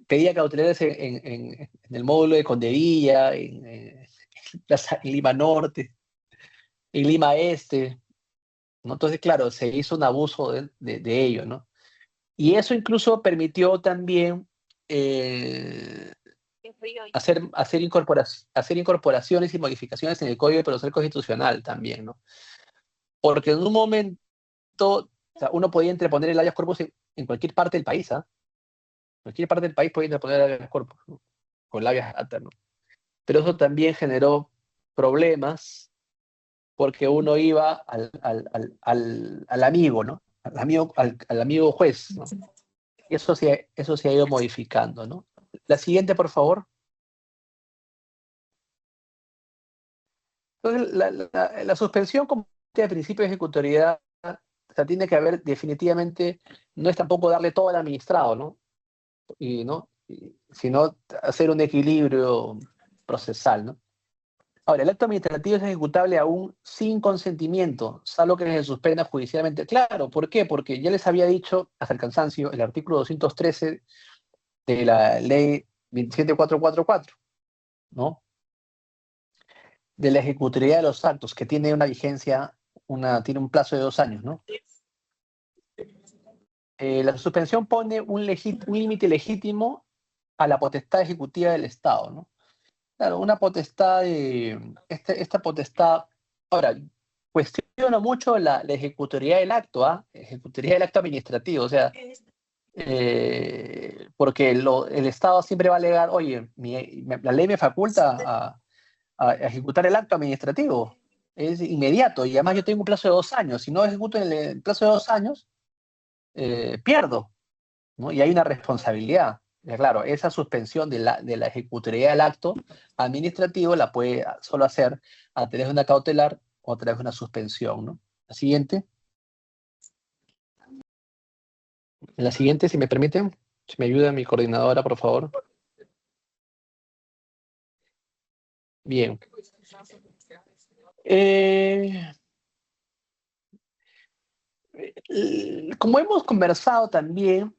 pedía cautelares en el módulo de Conderilla, en Lima Norte, en Lima Este, ¿no? Entonces, claro, se hizo un abuso de ello, ¿no? Y eso incluso permitió también hacer incorporaciones y modificaciones en el Código Procesal Constitucional también, ¿no? Porque en un momento, o sea, uno podía interponer el habeas corpus en cualquier parte del país, ¿ah? En cualquier parte del país podía interponer el habeas corpus, ¿no? Con el habeas data, ¿no? Pero eso también generó problemas porque uno iba al amigo, ¿no? Al amigo juez, ¿no? Y eso se ha ido modificando, ¿no? La siguiente, por favor. Entonces, la suspensión como de principio de ejecutoriedad, o sea, tiene que haber definitivamente, no es tampoco darle todo al administrado, ¿no? Sino hacer un equilibrio procesal, ¿no? Ahora, el acto administrativo es ejecutable aún sin consentimiento, salvo que se suspenda judicialmente. Claro, ¿por qué? Porque ya les había dicho, hasta el cansancio, el artículo 213 de la ley 27444, ¿no? De la ejecutoriedad de los actos, que tiene una vigencia, tiene un plazo de 2 años, ¿no? La suspensión pone un límite legítimo a la potestad ejecutiva del Estado, ¿no? Claro, una potestad, esta potestad, ahora, cuestiono mucho la ejecutoriedad del acto, ¿ah? Ejecutoriedad del acto administrativo, o sea, porque el Estado siempre va a alegar, oye, la ley me faculta a ejecutar el acto administrativo, es inmediato, y además yo tengo un plazo de 2 años, si no ejecuto en el plazo de 2 años, pierdo, ¿no? Y hay una responsabilidad. Claro, esa suspensión de la ejecutoriedad del acto administrativo la puede solo hacer a través de una cautelar o a través de una suspensión, ¿no? La siguiente. La siguiente, si me permiten, si me ayuda mi coordinadora, por favor. Bien. Como hemos conversado también,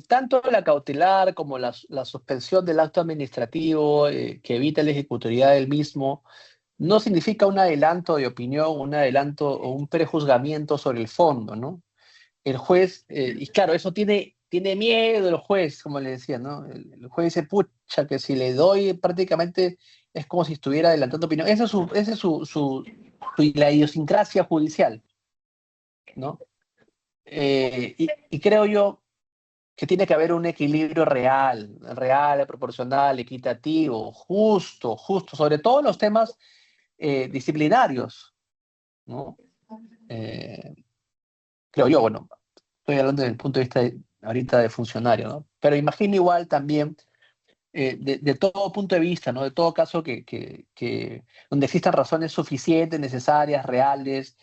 tanto la cautelar como la suspensión del acto administrativo que evita la ejecutoriedad del mismo no significa un adelanto de opinión, un adelanto o un prejuzgamiento sobre el fondo, ¿no? El juez, y claro, eso tiene miedo el juez, como le decía, ¿no? El juez dice, pucha, que si le doy prácticamente es como si estuviera adelantando opinión. Esa es la idiosincrasia judicial, ¿no? Y creo yo que tiene que haber un equilibrio real, proporcional, equitativo, justo, sobre todo en los temas disciplinarios, ¿no? Creo yo, bueno, estoy hablando desde el punto de vista ahorita de funcionario, ¿no? Pero imagino igual también, de todo punto de vista, ¿no? De todo caso donde existan razones suficientes, necesarias, reales,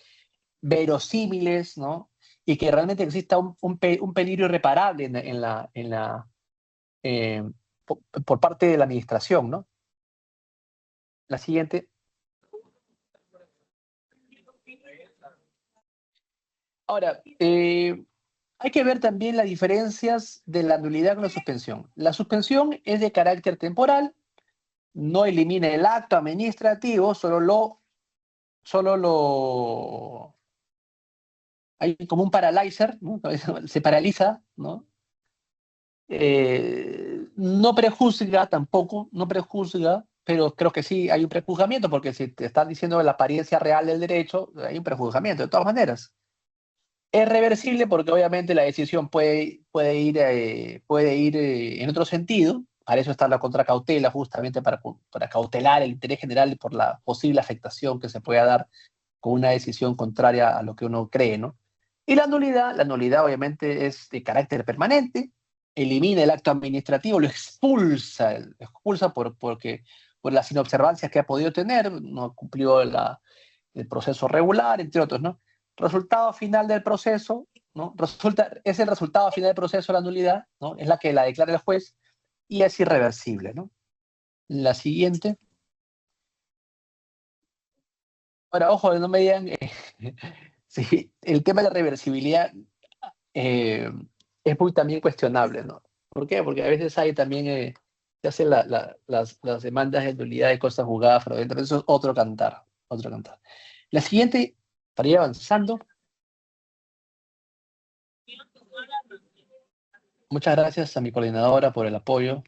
verosímiles, ¿no? Y que realmente exista un peligro irreparable eh, por parte de la administración, ¿no? La siguiente. Ahora, hay que ver también las diferencias de la nulidad con la suspensión. La suspensión es de carácter temporal, no elimina el acto administrativo, hay como un paralyzer, ¿no? Se paraliza, ¿no? No prejuzga tampoco, no prejuzga, pero creo que sí hay un prejuzgamiento, porque si te están diciendo la apariencia real del derecho, hay un prejuzgamiento, de todas maneras. Es reversible porque obviamente la decisión puede ir en otro sentido. Para eso está la contracautela, justamente para cautelar el interés general por la posible afectación que se pueda dar con una decisión contraria a lo que uno cree, ¿no? Y la nulidad obviamente es de carácter permanente, elimina el acto administrativo, lo expulsa por las inobservancias que ha podido tener, no cumplió el proceso regular, entre otros, ¿no? Resultado final del proceso, ¿no? Es el resultado final del proceso la nulidad, ¿no? Es la que la declara el juez y es irreversible, ¿no? La siguiente. Ahora, ojo, no me digan, sí, el tema de la reversibilidad eh, es muy también cuestionable, ¿no? ¿Por qué? Porque a veces hay también, se hacen las demandas de nulidad de cosas jugadas fraudulentas, pero eso es otro cantar, otro cantar. La siguiente, para ir avanzando. Muchas gracias a mi coordinadora por el apoyo.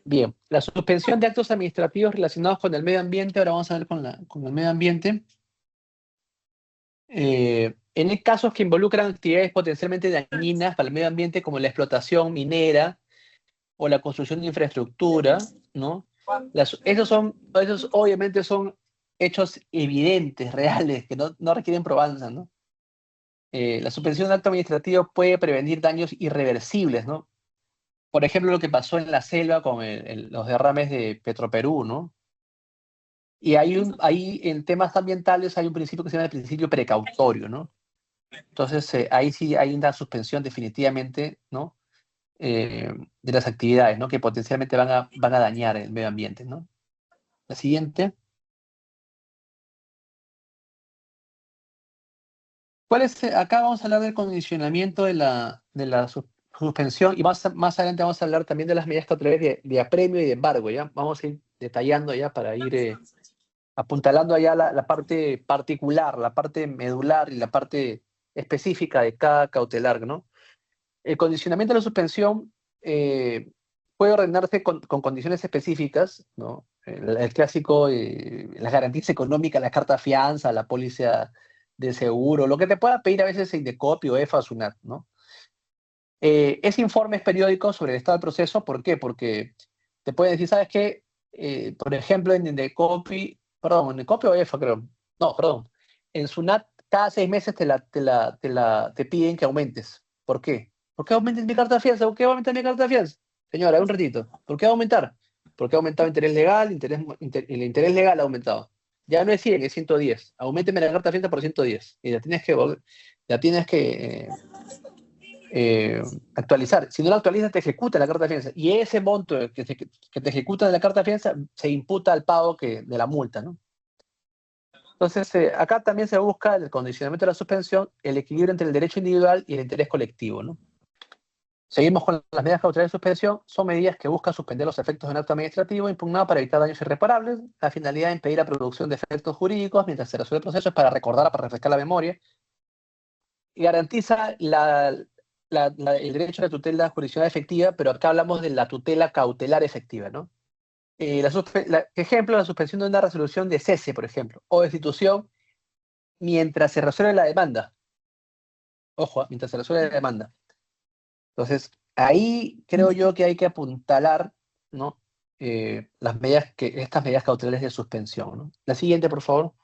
Bien, la suspensión de actos administrativos relacionados con el medio ambiente, ahora vamos a ver con el medio ambiente. En casos que involucran actividades potencialmente dañinas para el medio ambiente, como la explotación minera o la construcción de infraestructura, ¿no? Esos obviamente son hechos evidentes, reales, que no requieren probanza, ¿no? La suspensión de acto administrativo puede prevenir daños irreversibles, ¿no? Por ejemplo, lo que pasó en la selva con los derrames de Petroperú, ¿no? Y ahí en temas ambientales hay un principio que se llama el principio precautorio, ¿no? Entonces, ahí sí hay una suspensión definitivamente, ¿no? De las actividades, ¿no? Que potencialmente van a dañar el medio ambiente, ¿no? La siguiente. Acá vamos a hablar del condicionamiento de la suspensión y más adelante vamos a hablar también de las medidas cautelares de apremio y de embargo, ¿ya? Vamos a ir detallando ya para ir apuntalando allá la parte particular, la parte medular y la parte específica de cada cautelar, ¿no? El condicionamiento de la suspensión puede ordenarse con condiciones específicas, ¿no? El clásico, las garantías económicas, la carta fianza, la póliza de seguro, lo que te pueda pedir a veces Indecopi o EFA o SUNAT, ¿no? Ese informe periódico sobre el estado del proceso, ¿por qué? Porque te pueden decir, ¿sabes qué? Por ejemplo, en Indecopi, perdón, en Indecopi o EFA, creo. No, perdón. En SUNAT, cada 6 meses te piden que aumentes. ¿Por qué? ¿Por qué aumentes mi carta de fianza? ¿Por qué va a aumentar mi carta de fianza? Señora, un ratito. ¿Por qué va a aumentar? Porque ha aumentado interés legal, el interés legal ha aumentado. Ya no es 100, es 110. Auménteme la carta de fianza por 110. Y la tienes que actualizar. Si no la actualizas, te ejecuta la carta de fianza. Y ese monto que te ejecuta de la carta de fianza se imputa al pago de la multa, ¿no? Entonces, acá también se busca el condicionamiento de la suspensión, el equilibrio entre el derecho individual y el interés colectivo, ¿no? Seguimos con las medidas cautelares de suspensión. Son medidas que buscan suspender los efectos de un acto administrativo impugnado para evitar daños irreparables. La finalidad de impedir la producción de efectos jurídicos mientras se resuelve el proceso es para recordar, para refrescar la memoria. Y garantiza el derecho a la tutela jurisdiccional efectiva, pero acá hablamos de la tutela cautelar efectiva, ¿no? Ejemplo, la suspensión de una resolución de cese, por ejemplo, o destitución mientras se resuelve la demanda. Ojo, mientras se resuelve la demanda. Entonces, ahí creo yo que hay que apuntalar, ¿no? Estas medidas cautelares de suspensión, ¿no? La siguiente, por favor.